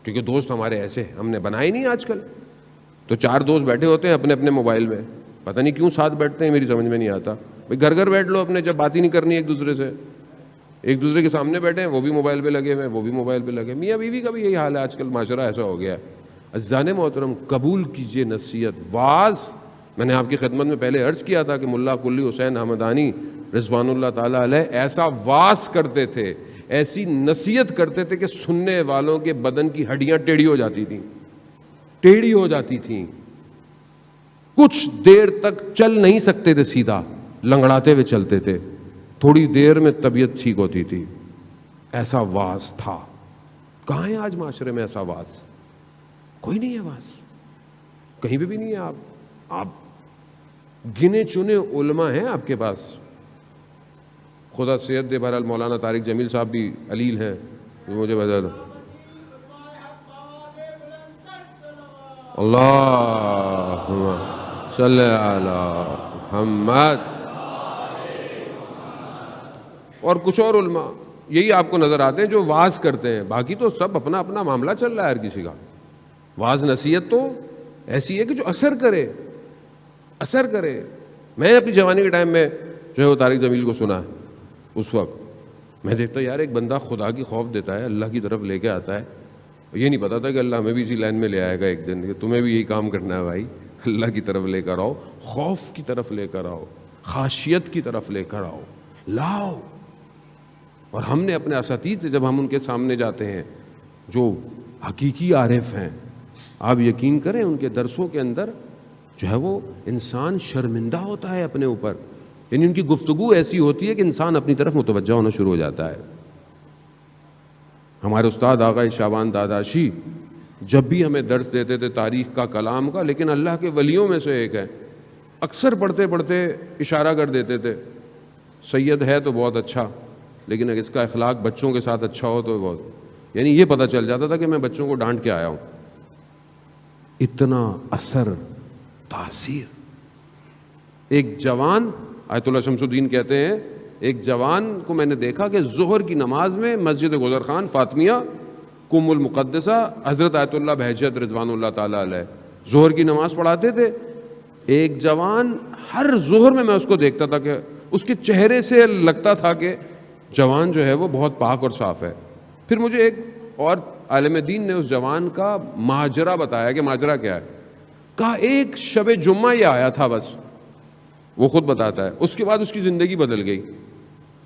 کیونکہ دوست ہمارے ایسے ہم نے بنائے نہیں. آج کل تو 4 دوست بیٹھے ہوتے ہیں اپنے اپنے موبائل میں، پتہ نہیں کیوں ساتھ بیٹھتے ہیں، میری سمجھ میں نہیں آتا. بھائی گھر بیٹھ لو اپنے، جب بات ہی نہیں کرنی ایک دوسرے سے، ایک دوسرے کے سامنے بیٹھے ہیں، وہ بھی موبائل پہ لگے ہوئے ہیں، وہ بھی موبائل پہ لگے. میاں بیوی کا بھی یہی حال ہے آج کل، معاشرہ ایسا ہو گیا ہے. عزیزان محترم، قبول کیجئے نصیحت. واعظ، میں نے آپ کی خدمت میں پہلے عرض کیا تھا کہ ملا قلی حسین حمدانی رضوان اللہ تعالیٰ علیہ ایسا واعظ کرتے تھے، ایسی نصیحت کرتے تھے کہ سننے والوں کے بدن کی ہڈیاں ٹیڑھی ہو جاتی تھیں. کچھ دیر تک چل نہیں سکتے تھے، سیدھا لنگڑاتے ہوئے چلتے تھے. تھوڑی دیر میں طبیعت ٹھیک ہوتی تھی. ایسا واز تھا. کہاں ہے آج معاشرے میں ایسا واز؟ کوئی نہیں ہے واز، کہیں پہ بھی نہیں ہے. آپ گنے چنے علماء ہیں آپ کے پاس، خدا صحت دے. بہرحال مولانا طارق جمیل صاحب بھی علیل ہیں، مجھے بتا دو. اللہم صلی علی محمد. اور کچھ اور علماء یہی آپ کو نظر آتے ہیں جو واز کرتے ہیں، باقی تو سب اپنا اپنا معاملہ چل رہا ہے ہر کسی کا. واز نصیحت تو ایسی ہے کہ جو اثر کرے، اثر کرے. میں اپنی جوانی کے ٹائم میں جو ہے وہ طارق جمیل کو سنا ہے. اس وقت میں دیکھتا یار ایک بندہ خدا کی خوف دیتا ہے، اللہ کی طرف لے کے آتا ہے. یہ نہیں پتا تھا کہ اللہ ہمیں بھی اسی لائن میں لے آئے گا ایک دن، کہ تمہیں بھی یہی کام کرنا ہے بھائی، اللہ کی طرف لے کر آؤ، خوف کی طرف لے کر آؤ، خاشیت کی طرف لے کر آؤ، لاؤ. اور ہم نے اپنے اساتذہ سے جب ہم ان کے سامنے جاتے ہیں جو حقیقی عارف ہیں، آپ یقین کریں ان کے درسوں کے اندر جو ہے وہ انسان شرمندہ ہوتا ہے اپنے اوپر. یعنی ان کی گفتگو ایسی ہوتی ہے کہ انسان اپنی طرف متوجہ ہونا شروع ہو جاتا ہے. ہمارے استاد آغا شعبان داداشی جب بھی ہمیں درس دیتے تھے تاریخ کا، کلام کا، لیکن اللہ کے ولیوں میں سے ایک ہے، اکثر پڑھتے پڑھتے اشارہ کر دیتے تھے سید ہے تو بہت اچھا، لیکن اگر اس کا اخلاق بچوں کے ساتھ اچھا ہو تو بہت. یعنی یہ پتہ چل جاتا تھا کہ میں بچوں کو ڈانٹ کے آیا ہوں. اتنا اثر، تاثیر. ایک جوان، آیت اللہ شمس الدین کہتے ہیں، ایک جوان کو میں نے دیکھا کہ ظہر کی نماز میں مسجد گزر خان فاطمیہ کم المقدسہ حضرت آیت اللہ بہجت رضوان اللہ تعالیٰ علیہ ظہر کی نماز پڑھاتے تھے. ایک جوان ہر ظہر میں اس کو دیکھتا تھا کہ اس کے چہرے سے لگتا تھا کہ جوان جو ہے وہ بہت پاک اور صاف ہے. پھر مجھے ایک اور عالم دین نے اس جوان کا ماجرا بتایا کہ ماجرا کیا ہے. کہا ایک شب جمعہ یہ آیا تھا بس، وہ خود بتاتا ہے، اس کے بعد اس کی زندگی بدل گئی.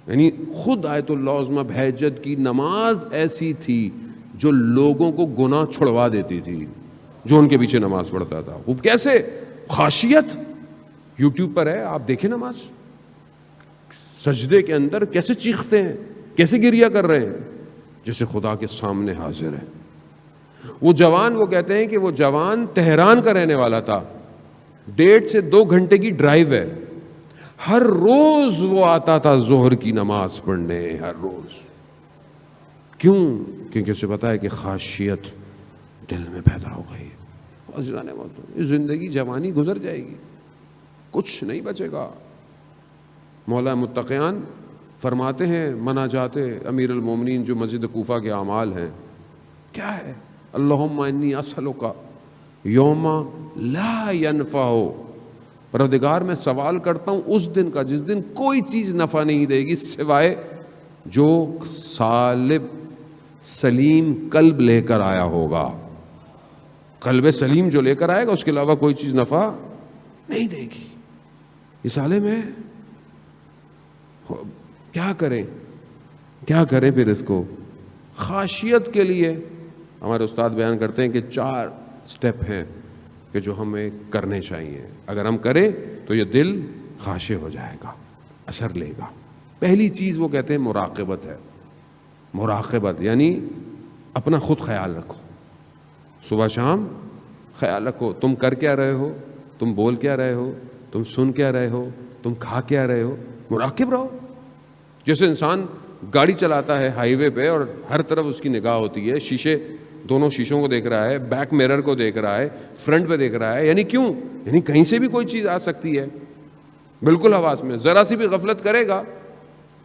یعنی خود آیت اللہ عظمہ بہجت کی نماز ایسی تھی جو لوگوں کو گناہ چھڑوا دیتی تھی جو ان کے پیچھے نماز پڑھتا تھا. وہ کیسے؟ خاشیت. یوٹیوب پر ہے، آپ دیکھیں نماز، سجدے کے اندر کیسے چیختے ہیں، کیسے گریہ کر رہے ہیں، جیسے خدا کے سامنے حاضر ہے. وہ جوان، وہ کہتے ہیں کہ وہ جوان تہران کا رہنے والا تھا، 1.5 سے 2 گھنٹے کی ڈرائیو ہے. ہر روز وہ آتا تھا ظہر کی نماز پڑھنے، ہر روز. کیوں؟ کیونکہ اسے پتا ہے کہ خاشیت دل میں پیدا ہو گئی. زندگی جوانی گزر جائے گی، کچھ نہیں بچے گا. مولا متقیان فرماتے ہیں مناجات امیر المومنین جو مسجد کوفہ کے اعمال ہیں، کیا ہے؟ اللہم انی اسألک یوم لا ینفع، پروردگار میں سوال کرتا ہوں اس دن کا جس دن کوئی چیز نفع نہیں دے گی سوائے جو سالب سلیم قلب لے کر آیا ہوگا. قلب سلیم جو لے کر آئے گا اس کے علاوہ کوئی چیز نفع نہیں دے گی. اس عالم میں کیا کریں، کیا کریں پھر اس کو؟ خاشیت کے لیے ہمارے استاد بیان کرتے ہیں کہ 4 سٹیپ ہیں کہ جو ہمیں کرنے چاہیے. اگر ہم کریں تو یہ دل خاشع ہو جائے گا، اثر لے گا. پہلی چیز وہ کہتے ہیں مراقبت ہے. مراقبت یعنی اپنا خود خیال رکھو، صبح شام خیال رکھو تم کر کیا رہے ہو، تم بول کیا رہے ہو، تم سن کیا رہے ہو، تم کھا کیا رہے ہو. مراقب رہو. جیسے انسان گاڑی چلاتا ہے ہائی وے پہ اور ہر طرف اس کی نگاہ ہوتی ہے، شیشے، دونوں شیشوں کو دیکھ رہا ہے، بیک میرر کو دیکھ رہا ہے، فرنٹ پہ دیکھ رہا ہے. یعنی کیوں؟ یعنی کہیں سے بھی کوئی چیز آ سکتی ہے. بالکل حواس میں ذرا سی بھی غفلت کرے گا،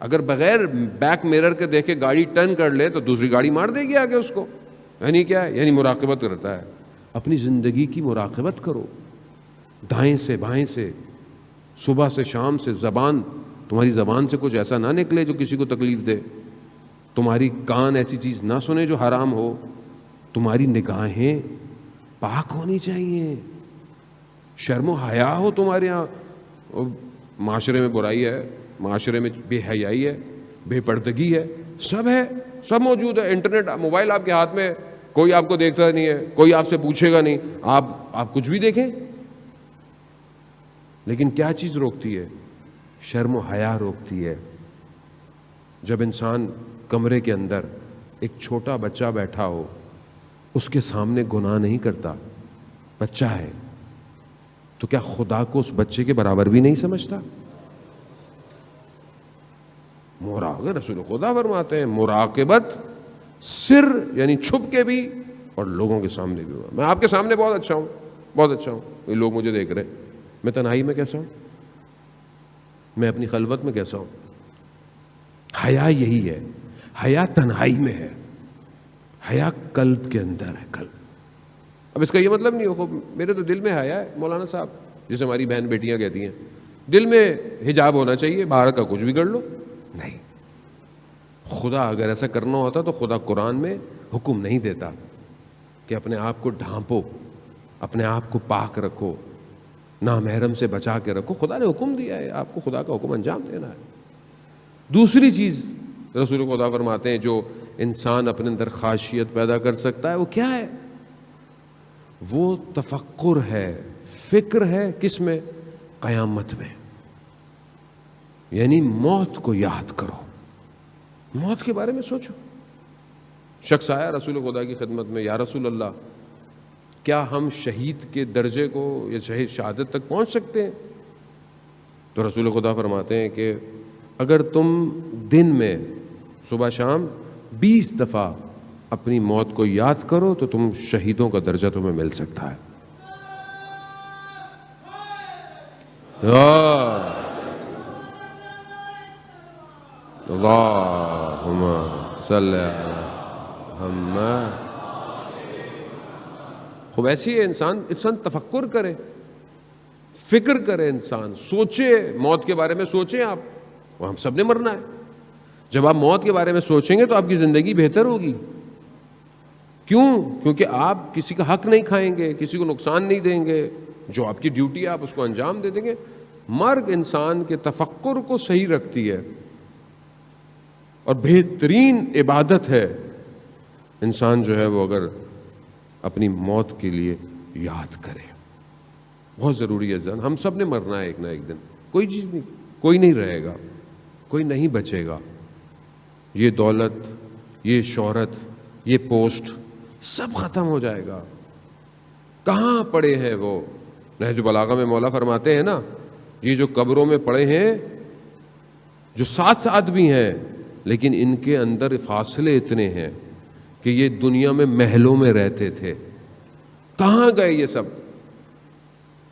اگر بغیر بیک میرر کے دیکھے گاڑی ٹرن کر لے تو دوسری گاڑی مار دے گی آگے اس کو. یعنی کیا ہے؟ یعنی مراقبت کرتا ہے. اپنی زندگی کی مراقبت کرو، دائیں سے بائیں سے، صبح سے شام سے. زبان، تمہاری زبان سے کچھ ایسا نہ نکلے جو کسی کو تکلیف دے. تمہاری کان ایسی چیز نہ سنے جو حرام ہو. تمہاری نگاہیں پاک ہونی چاہیے، شرم و حیا ہو تمہارے یہاں. معاشرے میں برائی ہے، معاشرے میں بے حیائی ہے، بے پردگی ہے، سب ہے، سب موجود ہے. انٹرنیٹ، موبائل آپ کے ہاتھ میں، کوئی آپ کو دیکھتا نہیں ہے، کوئی آپ سے پوچھے گا نہیں، آپ کچھ بھی دیکھیں. لیکن کیا چیز روکتی ہے؟ شرم و حیا روکتی ہے. جب انسان کمرے کے اندر ایک چھوٹا بچہ بیٹھا ہو، اس کے سامنے گناہ نہیں کرتا، بچہ ہے، تو کیا خدا کو اس بچے کے برابر بھی نہیں سمجھتا؟ مراقبہ، رسول خدا فرماتے ہیں مراقبت سر یعنی چھپ کے بھی اور لوگوں کے سامنے بھی ہوا۔ میں آپ کے سامنے بہت اچھا ہوں، بہت اچھا ہوں، یہ لوگ مجھے دیکھ رہے ہیں، میں تنہائی میں کیسا ہوں، میں اپنی خلوت میں کیسا ہوں۔ حیا یہی ہے، حیا تنہائی میں ہے، حیا قلب کے اندر ہے، قلب۔ اب اس کا یہ مطلب نہیں ہو میرے تو دل میں حیا ہے مولانا صاحب، جسے ہماری بہن بیٹیاں کہتی ہیں دل میں حجاب ہونا چاہیے، باہر کا کچھ بھی کر لو، نہیں۔ خدا اگر ایسا کرنا ہوتا تو خدا قرآن میں حکم نہیں دیتا کہ اپنے آپ کو ڈھانپو، اپنے آپ کو پاک رکھو، نامحرم سے بچا کے رکھو۔ خدا نے حکم دیا ہے، آپ کو خدا کا حکم انجام دینا ہے۔ دوسری چیز رسول خدا فرماتے ہیں جو انسان اپنے اندر خاشیت پیدا کر سکتا ہے وہ کیا ہے؟ وہ تفکر ہے، فکر ہے، کس میں؟ قیامت میں، یعنی موت کو یاد کرو، موت کے بارے میں سوچو۔ شخص آیا رسول خدا کی خدمت میں، یا رسول اللہ کیا ہم شہید کے درجے کو یا شہید شہادت تک پہنچ سکتے ہیں؟ تو رسول خدا فرماتے ہیں کہ اگر تم دن میں صبح شام 20 دفعہ اپنی موت کو یاد کرو تو تم شہیدوں کا درجہ تمہیں مل سکتا ہے۔ اللہم صلی علی محمد۔ خوب ایسی ہے انسان تفکر کرے، فکر کرے، انسان سوچے، موت کے بارے میں سوچیں آپ، وہ ہم سب نے مرنا ہے۔ جب آپ موت کے بارے میں سوچیں گے تو آپ کی زندگی بہتر ہوگی۔ کیوں؟ کیونکہ آپ کسی کا حق نہیں کھائیں گے، کسی کو نقصان نہیں دیں گے، جو آپ کی ڈیوٹی ہے آپ اس کو انجام دے دیں گے۔ مرگ انسان کے تفکر کو صحیح رکھتی ہے اور بہترین عبادت ہے انسان جو ہے وہ اگر اپنی موت کے لیے یاد کرے۔ بہت ضروری ہے جان، ہم سب نے مرنا ہے ایک نہ ایک دن، کوئی چیز نہیں، کوئی نہیں رہے گا، کوئی نہیں بچے گا۔ یہ دولت، یہ شہرت، یہ پوسٹ سب ختم ہو جائے گا۔ کہاں پڑے ہیں وہ؟ نہج البلاغہ میں مولا فرماتے ہیں نا، یہ جو قبروں میں پڑے ہیں، جو ساتھ ساتھ بھی ہیں لیکن ان کے اندر فاصلے اتنے ہیں کہ یہ دنیا میں محلوں میں رہتے تھے، کہاں گئے یہ سب؟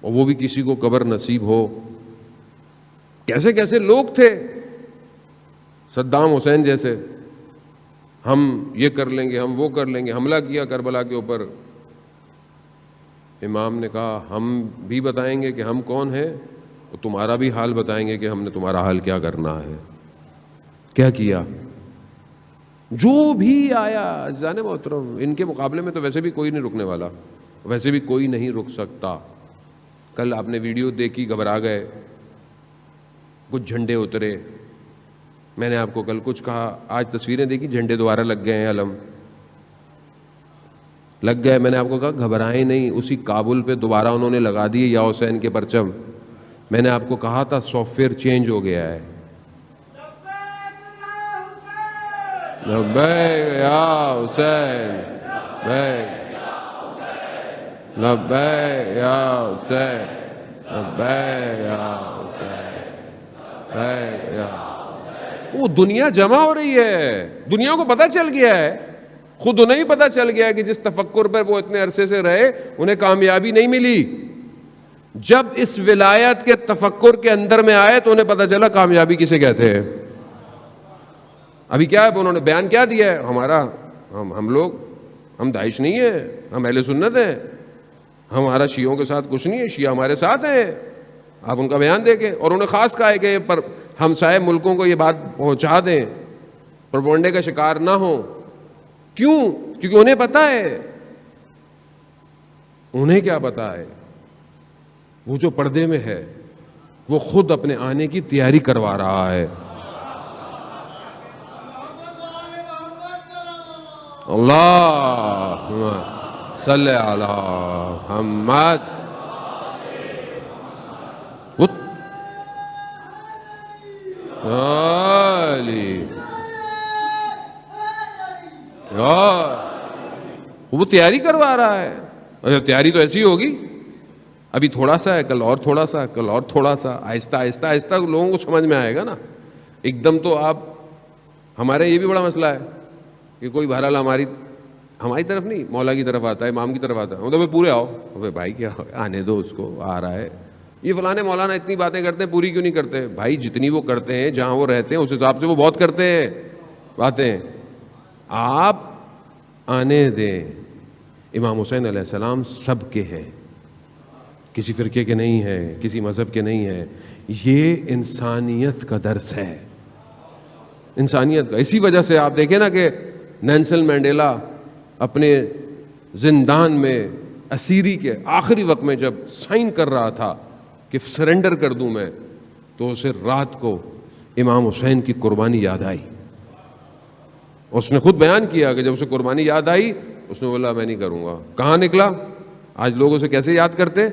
اور وہ بھی کسی کو قبر نصیب ہو۔ کیسے کیسے لوگ تھے، صدام حسین جیسے، ہم یہ کر لیں گے، ہم وہ کر لیں گے، حملہ کیا کربلا کے اوپر۔ امام نے کہا ہم بھی بتائیں گے کہ ہم کون ہیں اور تمہارا بھی حال بتائیں گے کہ ہم نے تمہارا حال کیا کرنا ہے۔ کیا کیا؟ جو بھی آیا عزیزان محترم، ان کے مقابلے میں تو ویسے بھی کوئی نہیں رکنے والا، ویسے بھی کوئی نہیں رک سکتا۔ کل آپ نے ویڈیو دیکھی، گھبرا گئے، کچھ جھنڈے اترے، میں نے آپ کو کل کچھ کہا، آج تصویریں دیکھی، جھنڈے دوبارہ لگ گئے ہیں، علم لگ گئے۔ میں نے آپ کو کہا گھبرائیں نہیں، اسی کابل پہ دوبارہ انہوں نے لگا دیے یا حسین کے پرچم۔ میں نے آپ کو کہا تھا سافٹ ویئر چینج ہو گیا ہے۔ لبیک یا حسین، لبیک یا حسین، لبیک یا حسین، لبیک یا حسین۔ وہ دنیا جمع ہو رہی ہے، دنیا کو پتہ چل گیا ہے، خود انہیں ہی پتہ چل گیا ہے کہ جس تفکر پر وہ اتنے عرصے سے رہے انہیں کامیابی نہیں ملی۔ جب اس ولایت کے تفکر کے اندر میں آئے تو انہیں پتہ چلا کامیابی کسے کہتے ہیں۔ ابھی کیا ہے، انہوں نے بیان کیا دیا ہے، ہم لوگ، ہم داعش نہیں ہیں، ہم اہل سنت ہیں، ہمارا شیعوں کے ساتھ کچھ نہیں ہے، شیعہ ہمارے ساتھ ہیں۔ آپ ان کا بیان دے کے، اور انہوں نے خاص کہا ہے کہ پر ہمسائے ملکوں کو یہ بات پہنچا دیں، پروپیگنڈے کا شکار نہ ہوں۔ کیوں؟ کیونکہ انہیں پتا ہے، انہیں کیا پتا ہے، وہ جو پردے میں ہے وہ خود اپنے آنے کی تیاری کروا رہا ہے۔ اللہم صلی علی محمد۔ وہ تیاری کروا رہا ہے. اور تیاری تو ایسی ہوگی, ابھی تھوڑا سا ہے, کل اور تھوڑا سا, کل اور تھوڑا سا, آہستہ آہستہ آہستہ لوگوں کو سمجھ میں آئے گا نا. ایک دم تو آپ, ہمارے یہ بھی بڑا مسئلہ ہے کہ کوئی بہرحال ہماری طرف نہیں, مولا کی طرف آتا ہے, امام کی طرف آتا ہے, تو پورے آؤ. بھائی کیا آنے دو اس کو, آ رہا ہے. یہ فلانے مولانا اتنی باتیں کرتے ہیں, پوری کیوں نہیں کرتے؟ بھائی جتنی وہ کرتے ہیں جہاں وہ رہتے ہیں اس حساب سے وہ بہت کرتے ہیں باتیں, آپ آنے دیں. امام حسین علیہ السلام سب کے ہیں, کسی فرقے کے نہیں ہیں, کسی مذہب کے نہیں ہیں. یہ انسانیت کا درس ہے, انسانیت کا. اسی وجہ سے آپ دیکھیں نا کہ نیلسن مینڈیلا اپنے زندان میں اسیری کے آخری وقت میں جب سائن کر رہا تھا کہ سرنڈر کر دوں میں, تو اسے رات کو امام حسین کی قربانی یاد آئی. اس نے خود بیان کیا کہ جب اسے قربانی یاد آئی اس نے بولا میں نہیں کروں گا. کہاں نکلا؟ آج لوگ اسے کیسے یاد کرتے؟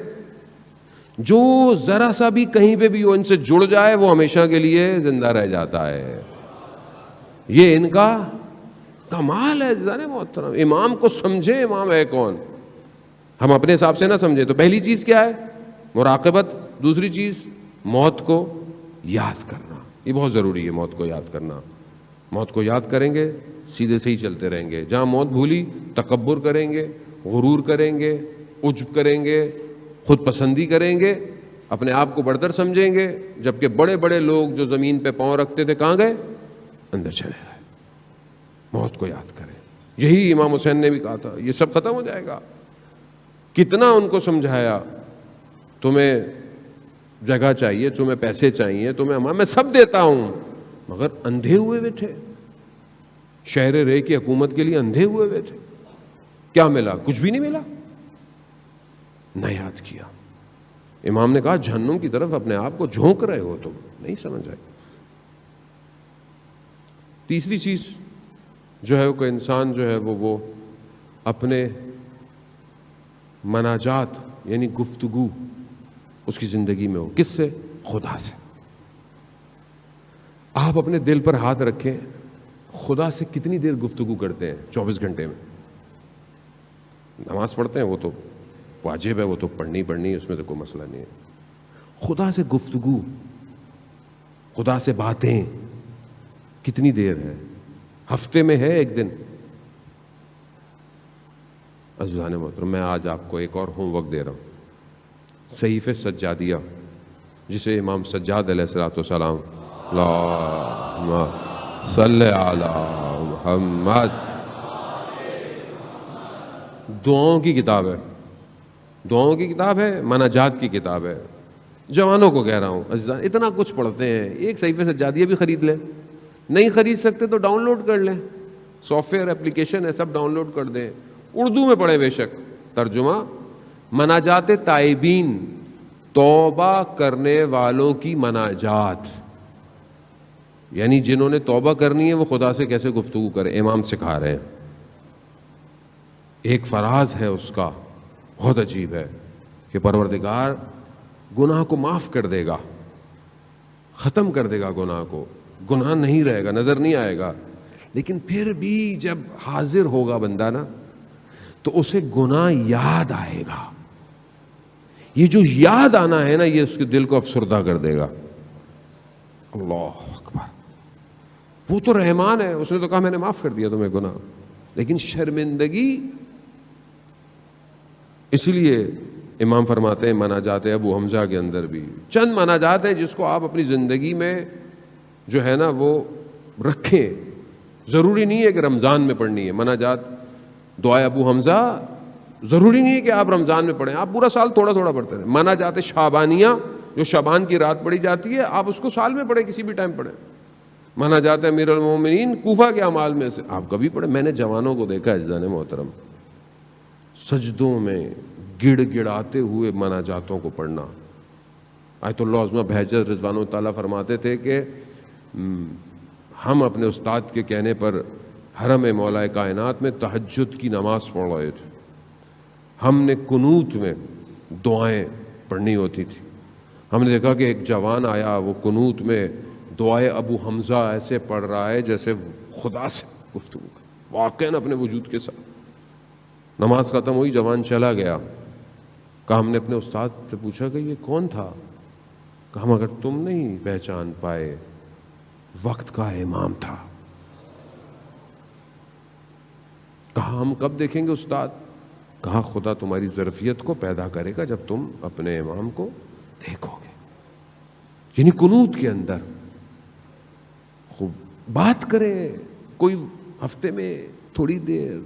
جو ذرا سا بھی کہیں پہ بھی وہ ان سے جڑ جائے وہ ہمیشہ کے لیے زندہ رہ جاتا ہے. یہ ان کا کمال ہے. جانے محترم, امام کو سمجھے امام ہے کون, ہم اپنے حساب سے نہ سمجھے. تو پہلی چیز کیا ہے؟ مراقبت. دوسری چیز موت کو یاد کرنا. یہ بہت ضروری ہے, موت کو یاد کرنا. موت کو یاد کریں گے سیدھے سے ہی چلتے رہیں گے. جہاں موت بھولی تکبر کریں گے, غرور کریں گے, عجب کریں گے, خود پسندی کریں گے, اپنے آپ کو بڑھتر سمجھیں گے. جبکہ بڑے بڑے لوگ جو زمین پہ پاؤں رکھتے تھے کہاں گئے؟ اندر چلے گئے. موت کو یاد کریں. یہی امام حسین نے بھی کہا تھا, یہ سب ختم ہو جائے گا. کتنا ان کو سمجھایا, تمہیں جگہ چاہیے, تمہیں پیسے چاہیے, تمہیں میں سب دیتا ہوں, مگر اندھے ہوئے ہوئے تھے. شہر رے کی حکومت کے لیے اندھے ہوئے ہوئے تھے. کیا ملا؟ کچھ بھی نہیں ملا. نہ یاد کیا. امام نے کہا جہنم کی طرف اپنے آپ کو جھونک رہے ہو, تم نہیں سمجھ آئے. تیسری چیز جو ہے کہ انسان جو ہے وہ اپنے مناجات یعنی گفتگو اس کی زندگی میں ہو. کس سے؟ خدا سے. آپ اپنے دل پر ہاتھ رکھیں, خدا سے کتنی دیر گفتگو کرتے ہیں 24 گھنٹے میں؟ نماز پڑھتے ہیں, وہ تو واجب ہے, وہ تو پڑھنی ہے, اس میں تو کوئی مسئلہ نہیں ہے. خدا سے گفتگو, خدا سے باتیں کتنی دیر ہے؟ ہفتے میں ہے ایک دن؟ عزیزان محترم, میں آج آپ کو ایک اور ہوم ورک دے رہا ہوں. صحیفہ سجادیہ جسے امام سجاد علیہ السلام اللہم صلی علی محمد, دعاؤں کی کتاب ہے. دعاؤں کی کتاب ہے, مناجات کی کتاب ہے. جوانوں کو کہہ رہا ہوں, عزیزان اتنا کچھ پڑھتے ہیں, ایک صحیفہ سجادیہ بھی خرید لیں. نہیں خرید سکتے تو ڈاؤن لوڈ کر لیں, سافٹ ویئر اپلیکیشن ہے, سب ڈاؤن لوڈ کر دیں. اردو میں پڑھیں بے شک. ترجمہ مناجات تائبین, توبہ کرنے والوں کی مناجات, یعنی جنہوں نے توبہ کرنی ہے وہ خدا سے کیسے گفتگو کریں, امام سکھا رہے ہیں. ایک فراز ہے اس کا بہت عجیب ہے کہ پروردگار گناہ کو معاف کر دے گا, ختم کر دے گا گناہ کو, گناہ نہیں رہے گا, نظر نہیں آئے گا. لیکن پھر بھی جب حاضر ہوگا بندہ نا تو اسے گناہ یاد آئے گا. یہ جو یاد آنا ہے نا یہ اس کے دل کو افسردہ کر دے گا. اللہ اکبر, وہ تو رحمان ہے, اس نے تو کہا میں نے معاف کر دیا تمہیں گناہ. لیکن شرمندگی, اس لیے امام فرماتے ہیں مناجات ابو حمزہ کے اندر بھی چند مناجات ہیں جس کو آپ اپنی زندگی میں جو ہے نا وہ رکھیں. ضروری نہیں ہے کہ رمضان میں پڑھنی ہے مناجات. دعائے ابو حمزہ ضروری نہیں ہے کہ آپ رمضان میں پڑھیں, آپ پورا سال تھوڑا تھوڑا پڑھتے رہیں. مناجات شعبانیہ جو شعبان کی رات پڑھی جاتی ہے, آپ اس کو سال میں پڑھیں, کسی بھی ٹائم پڑھیں. مناجات امیر المومنین کوفہ کے اعمال میں سے آپ کبھی پڑھیں. میں نے جوانوں کو دیکھا عزیزان محترم سجدوں میں گڑ گڑاتے ہوئے مناجاتوں کو پڑھنا. آیت اللہ عظمہ بہجت رضوان اللہ تعالیٰ فرماتے تھے کہ ہم اپنے استاد کے کہنے پر حرم مولا کائنات میں تہجد کی نماز پڑھ رہے تھے. ہم نے قنوت میں دعائیں پڑھنی ہوتی تھی. ہم نے دیکھا کہ ایک جوان آیا, وہ قنوت میں دعائے ابو حمزہ ایسے پڑھ رہا ہے جیسے خدا سے گفتگو. واقعاً اپنے وجود کے ساتھ۔ نماز ختم ہوئی، جوان چلا گیا، کہا ہم نے اپنے استاد سے پوچھا کہ یہ کون تھا؟ کہا مگر تم نہیں پہچان پائے، وقت کا امام تھا۔ کہا ہم کب دیکھیں گے استاد؟ کہا خدا تمہاری ظرفیت کو پیدا کرے گا جب تم اپنے امام کو دیکھو گے۔ یعنی قنوت کے اندر خوب بات کریں، کوئی ہفتے میں تھوڑی دیر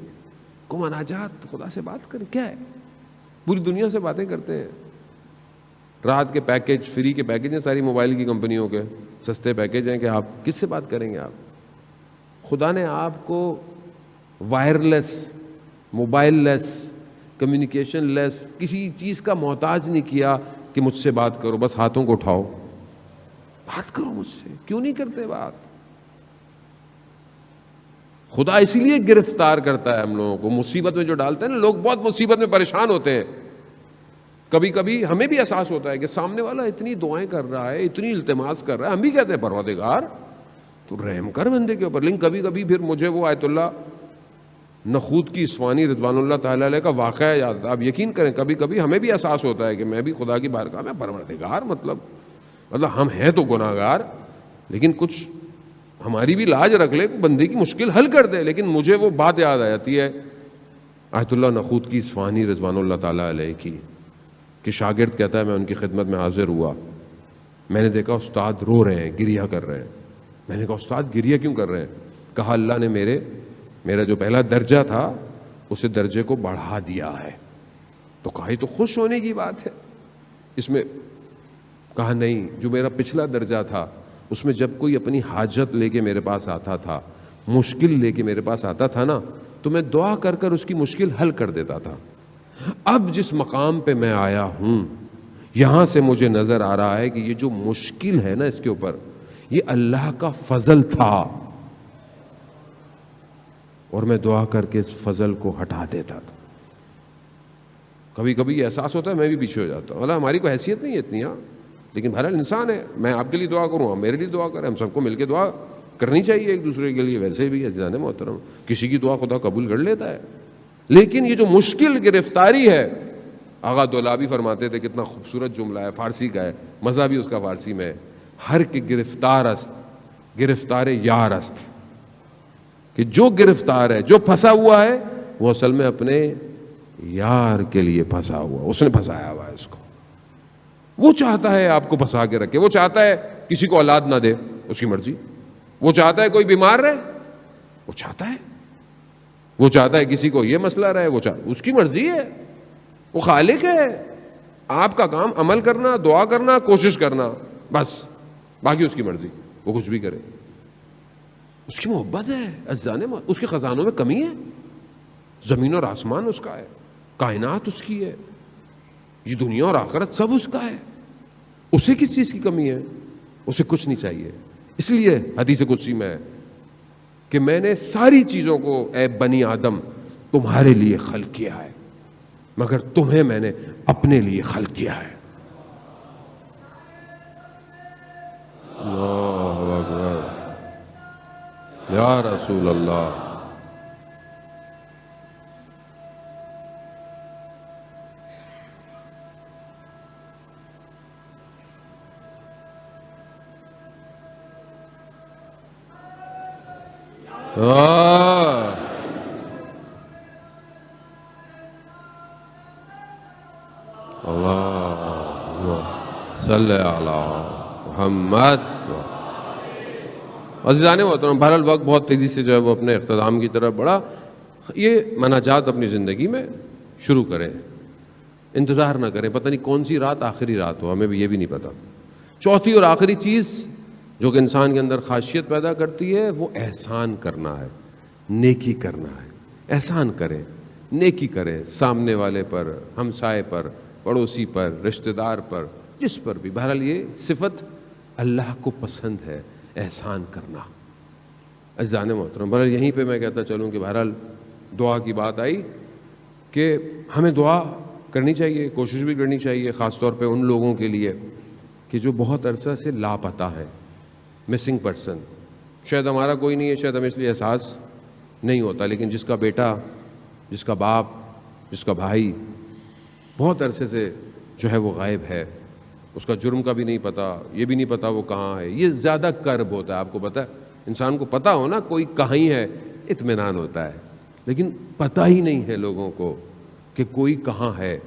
کو مناجات خدا سے بات کریں۔ کیا ہے، پوری دنیا سے باتیں کرتے ہیں، رات کے پیکج، فری کے پیکج ہیں ساری موبائل کی کمپنیوں کے، سستے پیکج ہیں کہ آپ کس سے بات کریں گے؟ آپ، خدا نے آپ کو وائرلیس، موبائل لیس، کمیونیکیشن لیس، کسی چیز کا محتاج نہیں کیا کہ مجھ سے بات کرو، بس ہاتھوں کو اٹھاؤ بات کرو مجھ سے۔ کیوں نہیں کرتے بات؟ خدا اسی لیے گرفتار کرتا ہے ہم لوگوں کو، مصیبت میں جو ڈالتے ہیں نا، لوگ بہت مصیبت میں پریشان ہوتے ہیں۔ کبھی کبھی ہمیں بھی احساس ہوتا ہے کہ سامنے والا اتنی دعائیں کر رہا ہے، اتنی التماس کر رہا ہے، ہم بھی کہتے ہیں پروردگار تو رحم کر بندے کے اوپر۔ لیکن کبھی کبھی پھر مجھے وہ آیت اللہ نخود کی اصفہانی رضوان اللہ تعالی علیہ کا واقعہ یاد آتا ہے۔ آپ یقین کریں کبھی کبھی ہمیں بھی احساس ہوتا ہے کہ میں بھی خدا کی بارگاہ میں پروردگار، مطلب ہم ہیں تو گناہگار، لیکن کچھ ہماری بھی لاج رکھ لے، بندے کی مشکل حل کر دے۔ لیکن مجھے وہ بات یاد آ جاتی ہے آیت اللہ نخود کی اصفہانی رضوان اللہ تعالیٰ علیہ کی، کہ شاگرد کہتا ہے میں ان کی خدمت میں حاضر ہوا، میں نے دیکھا استاد رو رہے ہیں، گریہ کر رہے ہیں۔ میں نے کہا استاد گریہ کیوں کر رہے ہیں؟ کہا اللہ نے میرا جو پہلا درجہ تھا اسے درجے کو بڑھا دیا ہے۔ تو کہا یہ تو خوش ہونے کی بات ہے اس میں۔ کہا نہیں، جو میرا پچھلا درجہ تھا اس میں جب کوئی اپنی حاجت لے کے میرے پاس آتا تھا، مشکل لے کے میرے پاس آتا تھا نا، تو میں دعا کر کر اس کی مشکل حل کر دیتا تھا۔ اب جس مقام پہ میں آیا ہوں، یہاں سے مجھے نظر آ رہا ہے کہ یہ جو مشکل ہے نا اس کے اوپر، یہ اللہ کا فضل تھا، اور میں دعا کر کے اس فضل کو ہٹا دیتا تھا۔ کبھی کبھی احساس ہوتا ہے میں بھی پیچھے ہو جاتا ہوں، اللہ ہماری کوئی حیثیت نہیں ہے اتنی، ہاں، لیکن بہرحال انسان ہے، میں آپ کے لیے دعا کروں، آپ میرے لیے دعا کریں، ہم سب کو مل کے دعا کرنی چاہیے ایک دوسرے کے لیے۔ ویسے بھی عزیزان محترم، کسی کی دعا خدا قبول کر لیتا ہے، لیکن یہ جو مشکل گرفتاری ہے، آغا دولابی فرماتے تھے، کتنا خوبصورت جملہ ہے، فارسی کا ہے، مزہ بھی اس کا فارسی میں ہے، ہر کے گرفتار است گرفتار یار است، کہ جو گرفتار ہے، جو پھنسا ہوا ہے، وہ اصل میں اپنے یار کے لیے پھنسا ہوا، اس نے پھنسایا ہوا ہے اس کو۔ وہ چاہتا ہے آپ کو پھنسا کے رکھے، وہ چاہتا ہے کسی کو اولاد نہ دے، اس کی مرضی، وہ چاہتا ہے کوئی بیمار رہے، وہ چاہتا ہے، وہ چاہتا ہے کسی کو یہ مسئلہ رہے، اس کی مرضی ہے، وہ خالق ہے۔ آپ کا کام عمل کرنا، دعا کرنا، کوشش کرنا، بس، باقی اس کی مرضی، وہ کچھ بھی کرے۔ اس کی محبت ہے عزیزان، اس کے خزانوں میں کمی ہے؟ زمین اور آسمان اس کا ہے، کائنات اس کی ہے، یہ دنیا اور آخرت سب اس کا ہے، اسے کس چیز کی کمی ہے؟ اسے کچھ نہیں چاہیے۔ اس لیے حدیث قدسی میں ہے کہ میں نے ساری چیزوں کو اے بنی آدم تمہارے لیے خلق کیا ہے، مگر تمہیں میں نے اپنے لیے خلق کیا ہے۔ اللہ اکبر، یا رسول اللہ۔ صلی علی محمد۔ عزیزان محترم، بہرحال وقت بہت تیزی سے جو ہے وہ اپنے اختتام کی طرف بڑھا۔ یہ مناجات اپنی زندگی میں شروع کریں، انتظار نہ کریں، پتہ نہیں کون سی رات آخری رات ہو، ہمیں بھی یہ بھی نہیں پتہ۔ چوتھی اور آخری چیز جو کہ انسان کے اندر خاصیت پیدا کرتی ہے وہ احسان کرنا ہے، نیکی کرنا ہے۔ احسان کریں، نیکی کریں، سامنے والے پر، ہمسائے پر، پڑوسی پر، رشتہ دار پر، جس پر بھی۔ بہرحال یہ صفت اللہ کو پسند ہے، احسان کرنا۔ عزیزان محترم، بہرحال یہیں پہ میں کہتا چلوں کہ بہرحال دعا کی بات آئی کہ ہمیں دعا کرنی چاہیے، کوشش بھی کرنی چاہیے، خاص طور پہ ان لوگوں کے لیے کہ جو بہت عرصہ سے لاپتہ ہیں، مسنگ پرسن۔ شاید ہمارا کوئی نہیں ہے، شاید ہمیں اس لیے احساس نہیں ہوتا، لیکن جس کا بیٹا، جس کا باپ، جس کا بھائی بہت عرصے سے جو ہے وہ غائب ہے، اس کا جرم کا بھی نہیں پتہ، یہ بھی نہیں پتہ وہ کہاں ہے، یہ زیادہ کرب ہوتا ہے. آپ کو پتہ ہے، انسان کو پتہ ہو نا کوئی کہاں ہی ہے، اطمینان ہوتا ہے، لیکن پتہ ہی نہیں ہے لوگوں کو کہ کوئی کہاں ہے.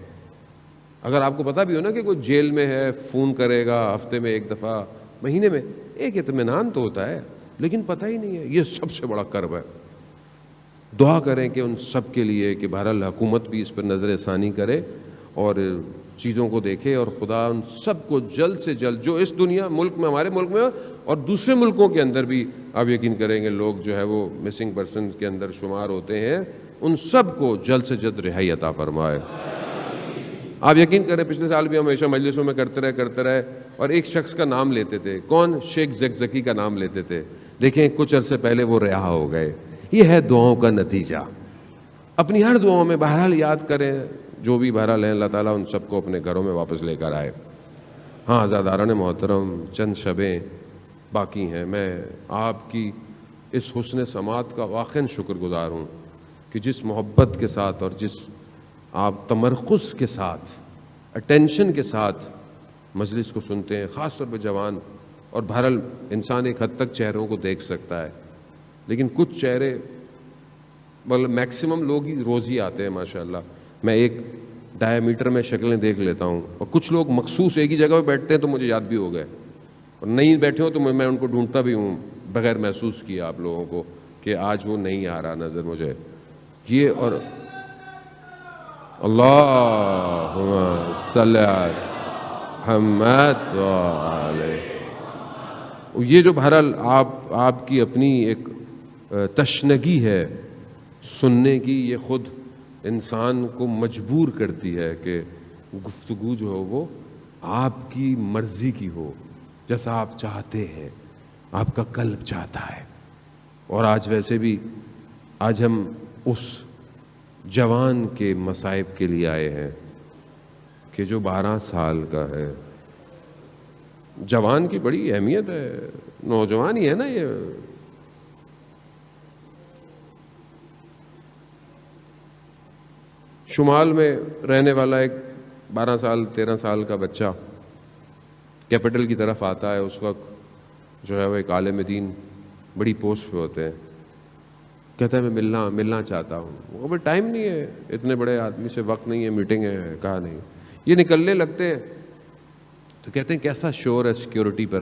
اگر آپ کو پتہ بھی ہو نا کہ کوئی جیل میں ہے، فون کرے گا ہفتے میں ایک دفعہ، مہینے میں، ایک اطمینان تو ہوتا ہے، لیکن پتہ ہی نہیں ہے. یہ سب سے بڑا کرب ہے. دعا کریں کہ ان سب کے لیے کہ بہرحال حکومت بھی اس پر نظر ثانی کرے اور چیزوں کو دیکھے، اور خدا ان سب کو جلد سے جلد، جو اس دنیا ملک میں، ہمارے ملک میں اور دوسرے ملکوں کے اندر بھی آپ یقین کریں گے لوگ جو ہے وہ مسنگ پرسن کے اندر شمار ہوتے ہیں، ان سب کو جلد سے جلد رہائی عطا فرمائے. آپ یقین کریں پچھلے سال بھی ہم ہمیشہ مجلسوں میں کرتے رہے اور ایک شخص کا نام لیتے تھے. کون؟ شیخ زکزکی کا نام لیتے تھے. دیکھیں کچھ عرصے پہلے وہ رہا ہو گئے. یہ ہے دعاؤں کا نتیجہ. اپنی ہر دعاؤں میں بہرحال یاد کریں، جو بھی بہرحال ہیں، اللہ تعالیٰ ان سب کو اپنے گھروں میں واپس لے کر آئے. ہاں عزاداران محترم، چند شبیں باقی ہیں. میں آپ کی اس حسن سماعت کا واقعاً شکر گزار ہوں کہ جس محبت کے ساتھ اور جس آپ تمرکز کے ساتھ، اٹینشن کے ساتھ مجلس کو سنتے ہیں، خاص طور پہ جوان. اور بہرحال انسان ایک حد تک چہروں کو دیکھ سکتا ہے، لیکن کچھ چہرے، بلکہ میکسیمم لوگ ہی روز ہی آتے ہیں ماشاءاللہ. میں ایک ڈایا میٹر میں شکلیں دیکھ لیتا ہوں، اور کچھ لوگ مخصوص ایک ہی جگہ پہ بیٹھتے ہیں تو مجھے یاد بھی ہو گئے، اور نہیں بیٹھے ہوں تو میں ان کو ڈھونڈتا بھی ہوں بغیر محسوس کیے آپ لوگوں کو کہ آج وہ نہیں آ رہا نظر مجھے. یہ اور اللہم صلی علی محمد وعلیہ، یہ جو بہرحال آپ کی اپنی ایک تشنگی ہے سننے کی، یہ خود انسان کو مجبور کرتی ہے کہ گفتگو جو ہو وہ آپ کی مرضی کی ہو، جیسا آپ چاہتے ہیں، آپ کا قلب چاہتا ہے. اور آج ویسے بھی آج ہم اس جوان کے مصائب کے لیے آئے ہیں کہ جو 12 سال کا ہے. جوان کی بڑی اہمیت ہے، نوجوان ہی ہے نا یہ. شمال میں رہنے والا ایک 12 سال 13 سال کا بچہ کیپٹل کی طرف آتا ہے. اس وقت جو ہے وہ ایک عالم دین بڑی پوسٹ پہ ہوتے ہیں. کہتا ہے میں ملنا چاہتا ہوں. وہ بھی ٹائم نہیں ہے، اتنے بڑے آدمی سے وقت نہیں ہے، میٹنگ ہے. کہا نہیں. یہ نکلنے لگتے ہیں تو کہتے ہیں کیسا شور ہے سیکیورٹی پر.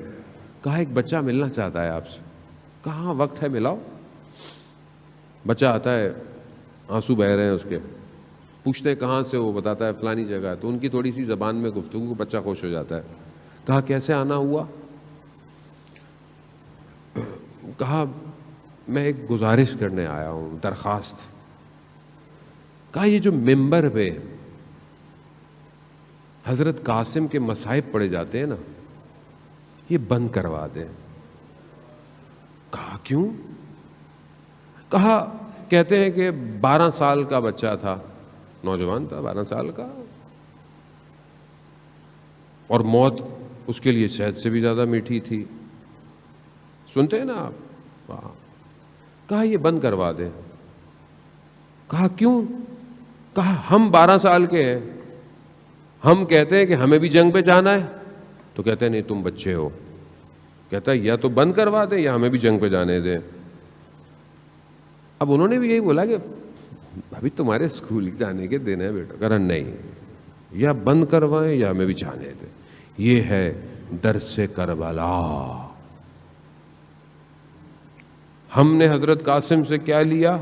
کہا ایک بچہ ملنا چاہتا ہے آپ سے. کہاں وقت ہے ملاؤ. بچہ آتا ہے، آنسو بہہ رہے ہیں اس کے. پوچھتے ہیں کہاں سے، وہ بتاتا ہے فلانی جگہ. تو ان کی تھوڑی سی زبان میں گفتگو، بچہ خوش ہو جاتا ہے. کہا کیسے آنا ہوا. کہا میں ایک گزارش کرنے آیا ہوں، درخواست. کہا یہ جو ممبر پہ حضرت قاسم کے مصائب پڑے جاتے ہیں نا، یہ بند کروا دیں. کہا کیوں. کہا کہتے ہیں کہ 12 سال کا بچہ تھا، نوجوان تھا 12 سال کا، اور موت اس کے لیے شہد سے بھی زیادہ میٹھی تھی. سنتے ہیں نا آپ. کہا یہ بند کروا دیں. کہا کیوں. کہا ہم 12 سال کے ہیں، ہم کہتے ہیں کہ ہمیں بھی جنگ پہ جانا ہے، تو کہتے ہیں نہیں تم بچے ہو. کہتا ہے یا تو بند کروا دیں یا ہمیں بھی جنگ پہ جانے دیں. اب انہوں نے بھی یہی بولا کہ ابھی تمہارے اسکول جانے کے دن ہے بیٹا. کہا نہیں، یا بند کروائیں یا ہمیں بھی جانے دیں. یہ ہے درس کربلا. ہم نے حضرت قاسم سے کیا لیا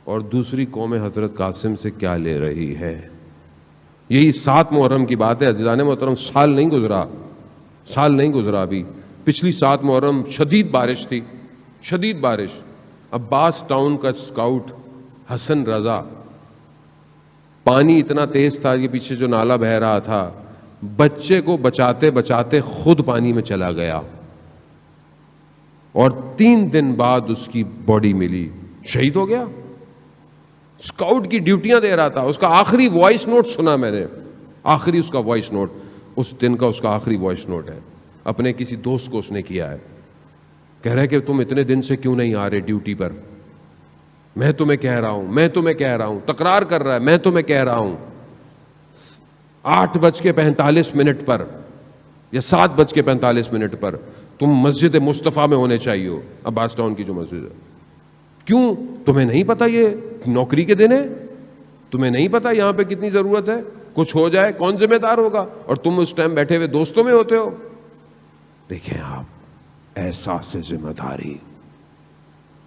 اور دوسری قوم حضرت قاسم سے کیا لے رہی ہے. یہی 7 محرم کی بات ہے عزیزان محترم. سال نہیں گزرا ابھی. پچھلی 7 محرم شدید بارش تھی، شدید بارش. عباس ٹاؤن کا اسکاؤٹ حسن رضا، پانی اتنا تیز تھا کہ پیچھے جو نالا بہہ رہا تھا، بچے کو بچاتے بچاتے خود پانی میں چلا گیا، اور 3 دن بعد اس کی باڈی ملی. شہید ہو گیا. اسکاؤٹ کی ڈیوٹیاں دے رہا تھا. اس کا آخری وائس نوٹ سنا میں نے، آخری اس کا وائس نوٹ، اس دن کا اس کا آخری وائس نوٹ ہے. اپنے کسی دوست کو اس نے کیا ہے. کہہ رہا ہے کہ تم اتنے دن سے کیوں نہیں آ رہے ڈیوٹی پر. میں تمہیں کہہ رہا ہوں، میں تمہیں کہہ رہا ہوں، تکرار کر رہا ہے، میں تمہیں کہہ رہا ہوں 8:45 پر یا 7:45 پر تم مسجد مصطفیٰ میں ہونے چاہیے ہو، عباس ٹاؤن کی جو مسجد ہے۔ کیوں؟ تمہیں نہیں پتا یہ نوکری کے دن ہے؟ تمہیں نہیں پتا یہاں پہ کتنی ضرورت ہے؟ کچھ ہو جائے کون ذمہ دار ہوگا؟ اور تم اس ٹائم بیٹھے ہوئے دوستوں میں ہوتے ہو۔ دیکھیں آپ احساس ذمہ داری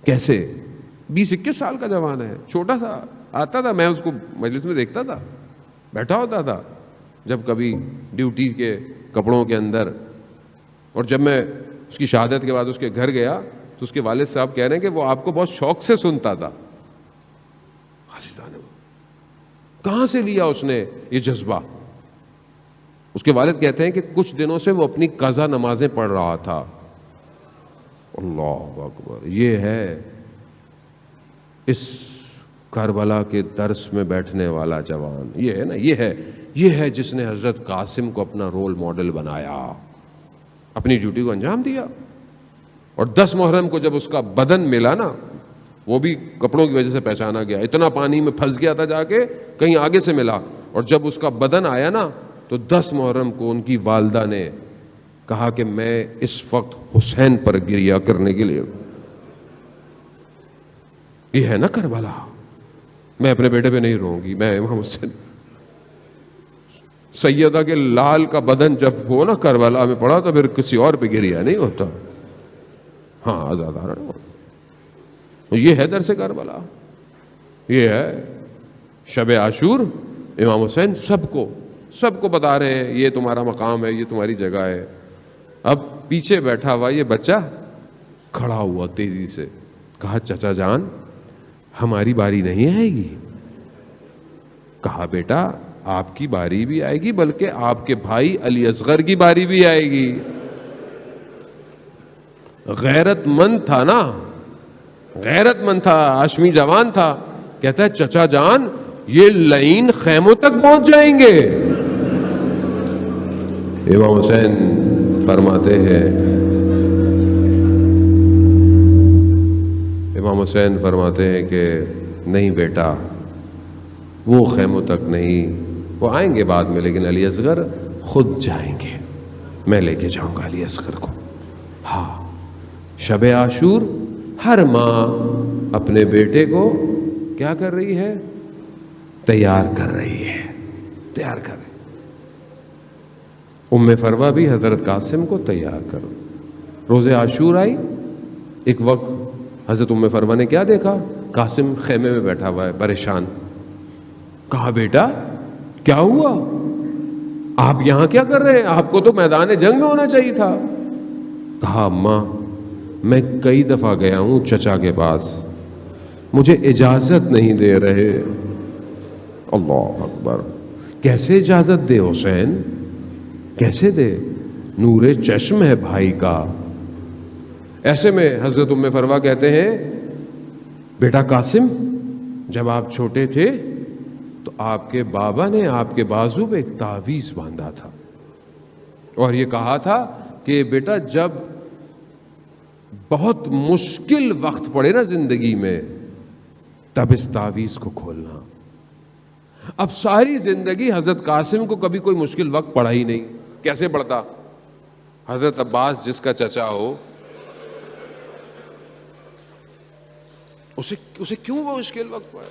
کیسے، 20-21 سال کا جوان ہے، چھوٹا تھا، آتا تھا، میں اس کو مجلس میں دیکھتا تھا، بیٹھا ہوتا تھا جب کبھی ڈیوٹی کے کپڑوں کے اندر۔ اور جب میں اس کی شہادت کے بعد اس کے گھر گیا تو اس کے والد صاحب کہہ رہے ہیں کہ وہ آپ کو بہت شوق سے سنتا تھا۔ کہاں سے لیا اس نے یہ جذبہ؟ اس کے والد کہتے ہیں کہ کچھ دنوں سے وہ اپنی قضا نمازیں پڑھ رہا تھا۔ اللہ اکبر! یہ ہے اس کربلا کے درس میں بیٹھنے والا جوان، یہ ہے نا، یہ ہے جس نے حضرت قاسم کو اپنا رول ماڈل بنایا، اپنی ڈیوٹی کو انجام دیا۔ اور 10 محرم کو جب اس کا بدن ملا نا، وہ بھی کپڑوں کی وجہ سے پہچانا گیا، اتنا پانی میں پھنس گیا تھا، جا کے کہیں آگے سے ملا، اور جب اس کا بدن آیا نا تو 10 محرم کو ان کی والدہ نے کہا کہ میں اس وقت حسین پر گریہ کرنے کے لیے، یہ ہے نا کربلا، میں اپنے بیٹے پہ نہیں رہوں گی، میں امام حسین۔ سیدہ کے لال کا بدن جب ہو نا کربلا میں پڑا تو پھر کسی اور پہ گریہ نہیں ہوتا۔ ہاں آزاد، یہ ہے درس کربلا، یہ ہے شب عاشور۔ امام حسین سب کو بتا رہے ہیں یہ تمہارا مقام ہے، یہ تمہاری جگہ ہے۔ اب پیچھے بیٹھا ہوا یہ بچہ کھڑا ہوا تیزی سے، کہا چچا جان ہماری باری نہیں آئے گی؟ کہا بیٹا آپ کی باری بھی آئے گی، بلکہ آپ کے بھائی علی اصغر کی باری بھی آئے گی۔ غیرت مند تھا نا، غیرت مند تھا، ہاشمی جوان تھا، کہتا ہے چچا جان یہ لعین خیموں تک پہنچ جائیں گے۔ امام حسین فرماتے ہیں، امام حسین فرماتے ہیں کہ نہیں بیٹا، وہ خیموں تک نہیں، وہ آئیں گے بعد میں، لیکن علی اصغر خود جائیں گے، میں لے کے جاؤں گا علی اصغر کو۔ ہاں، شب عاشور ہر ماں اپنے بیٹے کو کیا کر رہی ہے؟ تیار کر رہی ہے، تیار کر رہی۔ ام فروہ بھی حضرت قاسم کو تیار کرو۔ روز عاشور آئی، ایک وقت حضرت ام فروہ نے کیا دیکھا؟ قاسم خیمے میں بیٹھا ہوا ہے پریشان۔ کہا بیٹا کیا ہوا؟ آپ یہاں کیا کر رہے ہیں؟ آپ کو تو میدان جنگ میں ہونا چاہیے تھا۔ کہا اماں میں کئی دفعہ گیا ہوں چچا کے پاس، مجھے اجازت نہیں دے رہے۔ اللہ اکبر! کیسے اجازت دے حسین، کیسے دے؟ نور چشم ہے بھائی کا۔ ایسے میں حضرت ام فروہ کہتے ہیں بیٹا قاسم جب آپ چھوٹے تھے تو آپ کے بابا نے آپ کے بازو پہ ایک تعویذ باندھا تھا اور یہ کہا تھا کہ بیٹا جب بہت مشکل وقت پڑے نا زندگی میں تب اس تعویذ کو کھولنا۔ اب ساری زندگی حضرت قاسم کو کبھی کوئی مشکل وقت پڑا ہی نہیں، کیسے پڑتا؟ حضرت عباس جس کا چچا ہو اسے کیوں وہ مشکل وقت پڑا؟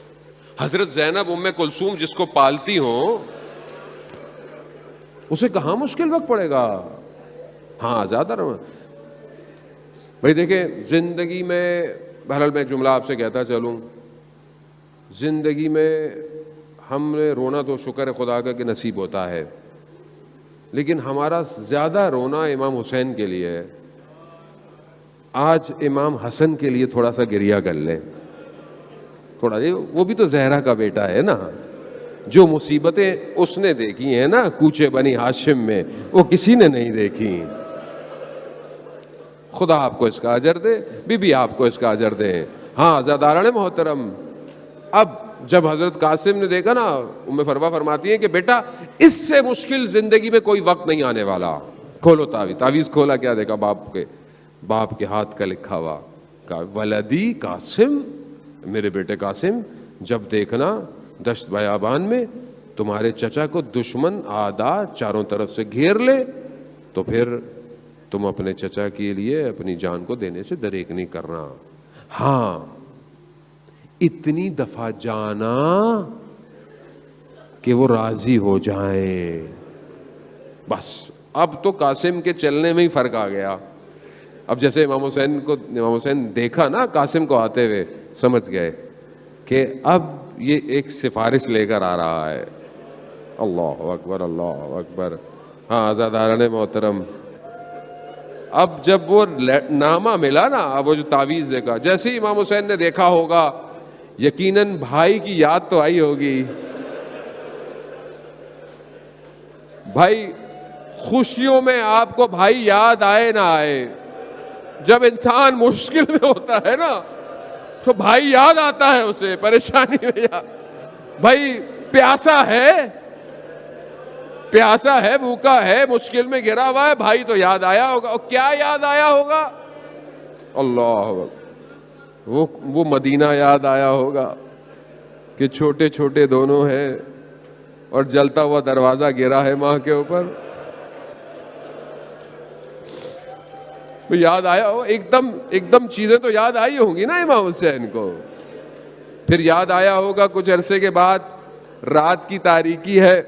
حضرت زینب ام کلثوم جس کو پالتی ہوں اسے کہاں مشکل وقت پڑے گا؟ ہاں زیادہ رہا بھائی۔ دیکھیں زندگی میں، بہرحال میں جملہ آپ سے کہتا چلوں، زندگی میں ہم نے رونا تو شکر خدا کا کہ نصیب ہوتا ہے، لیکن ہمارا زیادہ رونا امام حسین کے لیے ہے۔ آج امام حسن کے لیے تھوڑا سا گریہ کر لیں، تھوڑا، وہ بھی تو زہرا کا بیٹا ہے نا۔ جو مصیبتیں اس نے دیکھی ہیں نا کوچے بنی ہاشم میں، وہ کسی نے نہیں دیکھی۔ خدا آپ کو اس کا اجر دے، بی بی آپ کو اس کا اجر دے۔ ہاں عزاداران محترم، اب جب حضرت قاسم نے دیکھا نا، ام فروہ فرماتی ہیں کہ بیٹا اس سے مشکل زندگی میں کوئی وقت نہیں آنے والا، کھولو تعویذ۔ تعویذ کھولا، کیا دیکھا؟ باپ کے ہاتھ کا لکھا ہوا، ولدی قاسم میرے بیٹے قاسم جب دیکھنا دشت بیابان میں تمہارے چچا کو دشمن آدھا چاروں طرف سے گھیر لے تو پھر تم اپنے چچا کے لیے اپنی جان کو دینے سے دریغ نہیں کرنا. ہاں اتنی دفعہ جانا کہ وہ راضی ہو جائیں. بس اب تو قاسم کے چلنے میں ہی فرق آ گیا. اب جیسے امام حسین دیکھا نا قاسم کو آتے ہوئے سمجھ گئے کہ اب یہ ایک سفارش لے کر آ رہا ہے. اللہ اکبر اللہ اکبر. ہاں عزاداران محترم اب جب وہ نامہ ملا نا, اب وہ جو تعویذ دیکھا, جیسے ہی امام حسین نے دیکھا ہوگا یقیناً بھائی کی یاد تو آئی ہوگی. بھائی خوشیوں میں آپ کو بھائی یاد آئے نہ آئے, جب انسان مشکل میں ہوتا ہے نا تو بھائی یاد آتا ہے اسے, پریشانی میں یاد. بھائی پیاسا ہے, بھوکا ہے, مشکل میں گرا ہوا ہے, بھائی تو یاد آیا ہوگا. اور کیا یاد آیا ہوگا؟ اللہ وہ مدینہ یاد آیا ہوگا کہ چھوٹے چھوٹے دونوں ہیں اور جلتا ہوا دروازہ گرا ہے ماں کے اوپر. تو یاد آیا ہو, ایک دم چیزیں تو یاد آئی ہوں گی نا امام حسین کو. پھر یاد آیا ہوگا کچھ عرصے کے بعد رات کی تاریکی ہے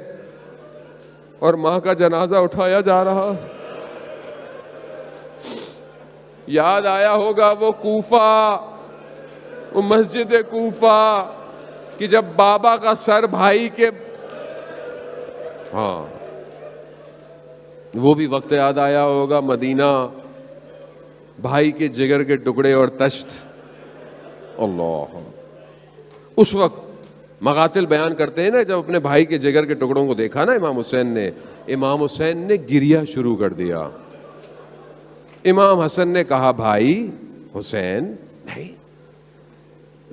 اور ماں کا جنازہ اٹھایا جا رہا. یاد آیا ہوگا وہ کوفہ, وہ مسجد کوفہ کہ جب بابا کا سر بھائی کے, ہاں وہ بھی وقت یاد آیا ہوگا. مدینہ, بھائی کے جگر کے ٹکڑے اور تشت. اللہ اس وقت مقاتل بیان کرتے ہیں نا, جب اپنے بھائی کے جگر کے ٹکڑوں کو دیکھا نا امام حسین نے گریا شروع کر دیا. امام حسن نے کہا بھائی حسین نہیں,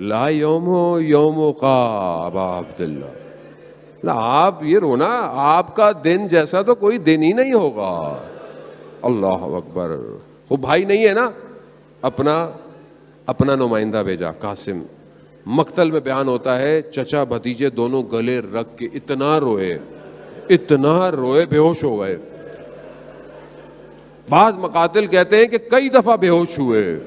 لا یوم کا ابا عبداللہ, آپ یہ رونا, آپ کا دن جیسا تو کوئی دن ہی نہیں ہوگا. اللہ اکبر. وہ بھائی نہیں ہے نا, اپنا نمائندہ بھیجا قاسم. مقتل میں بیان ہوتا ہے چچا بھتیجے دونوں گلے رکھ کے اتنا روئے بے ہوش ہو گئے. بعض مقاتل کہتے ہیں کہ کئی دفعہ بے ہوش ہوئے.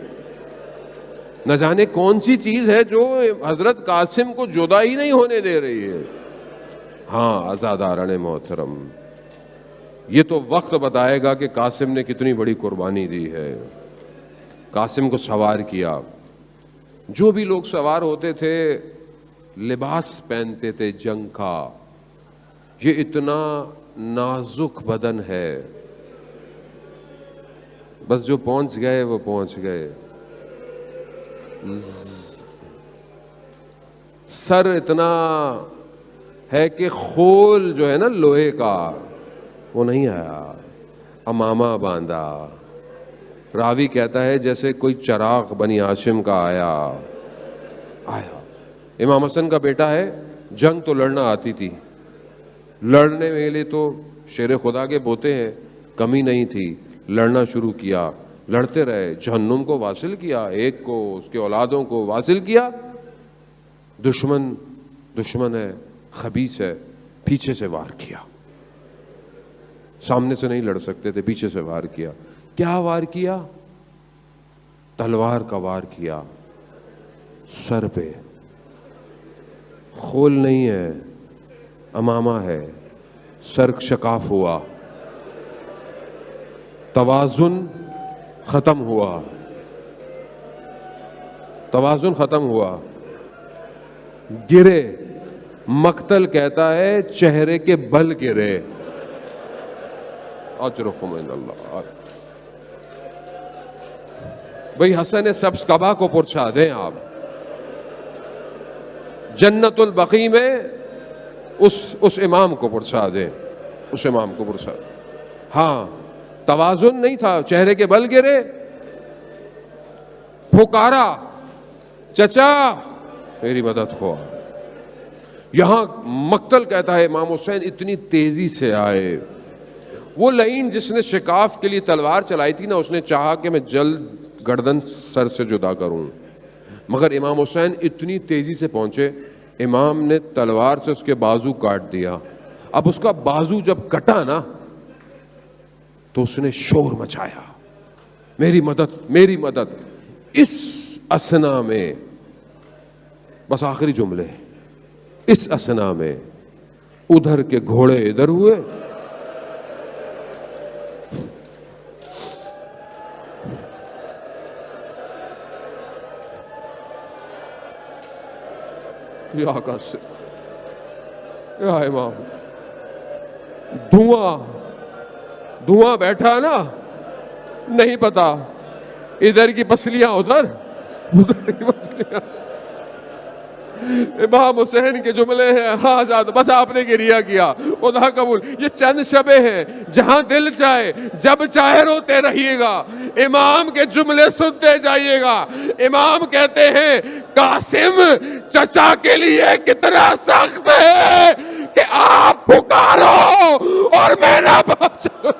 نہ جانے کون سی چیز ہے جو حضرت قاسم کو جدا ہی نہیں ہونے دے رہی ہے. ہاں عزاداران محترم, یہ تو وقت بتائے گا کہ قاسم نے کتنی بڑی قربانی دی ہے. قاسم کو سوار کیا. جو بھی لوگ سوار ہوتے تھے لباس پہنتے تھے جنگ کا. یہ اتنا نازک بدن ہے, بس جو پہنچ گئے وہ پہنچ گئے. سر اتنا ہے کہ خول جو ہے نا لوہے کا وہ نہیں آیا, امامہ باندھا. راوی کہتا ہے جیسے کوئی چراغ بنی ہاشم کا آیا. امام حسن کا بیٹا ہے, جنگ تو لڑنا آتی تھی, لڑنے کے لیے تو شیر خدا کے بوتے ہیں, کمی نہیں تھی. لڑنا شروع کیا, لڑتے رہے, جہنم کو واصل کیا, ایک کو اس کے اولادوں کو واصل کیا. دشمن ہے, خبیث ہے, پیچھے سے وار کیا. سامنے سے نہیں لڑ سکتے تھے, پیچھے سے وار کیا. کیا وار کیا؟ تلوار کا وار کیا سر پہ. خول نہیں ہے, امامہ ہے. سر شکاف ہوا, توازن ختم ہوا, گرے. مقتل کہتا ہے چہرے کے بل گرے. اجرکم عند اللہ. بھئی حسن سبز قبا کو پرچھا دیں آپ. جنت البقیع میں اس امام کو پرچھا دیں, اس امام کو پرچھا. ہاں توازن نہیں تھا, چہرے کے بل گرے. پھکارا چچا میری مدد کو. یہاں مقتل کہتا ہے امام حسین اتنی تیزی سے آئے. وہ لعین جس نے شکاف کے لیے تلوار چلائی تھی نا, اس نے چاہا کہ میں جلد گردن سر سے جدا کروں. مگر امام حسین اتنی تیزی سے پہنچے، امام نے تلوار سے اس کے بازو کاٹ دیا. اب اس کا بازو جب کٹا نا تو اس نے شور مچایا، میری مدد میری مدد. اس اسنا میں بس آخری جملے، اس اسنا میں ادھر کے گھوڑے ادھر ہوئے، یا آقا سے یا امام، دھواں بیٹھا نا، نہیں پتا ادھر کی پسلیاں ادھر کی پسلیاں. امام حسین کے جملے ہیں، ہاں زیادہ بس آپ نے گریہ کیا، خدا قبول. یہ چند شبیں ہیں جہاں دل چاہے جب چاہے روتے رہیے گا، امام کے جملے سنتے جائیے گا. امام کہتے ہیں قاسم چچا کے لیے کتنا سخت ہے کہ آپ پکارو اور میں نہ پہنچوں.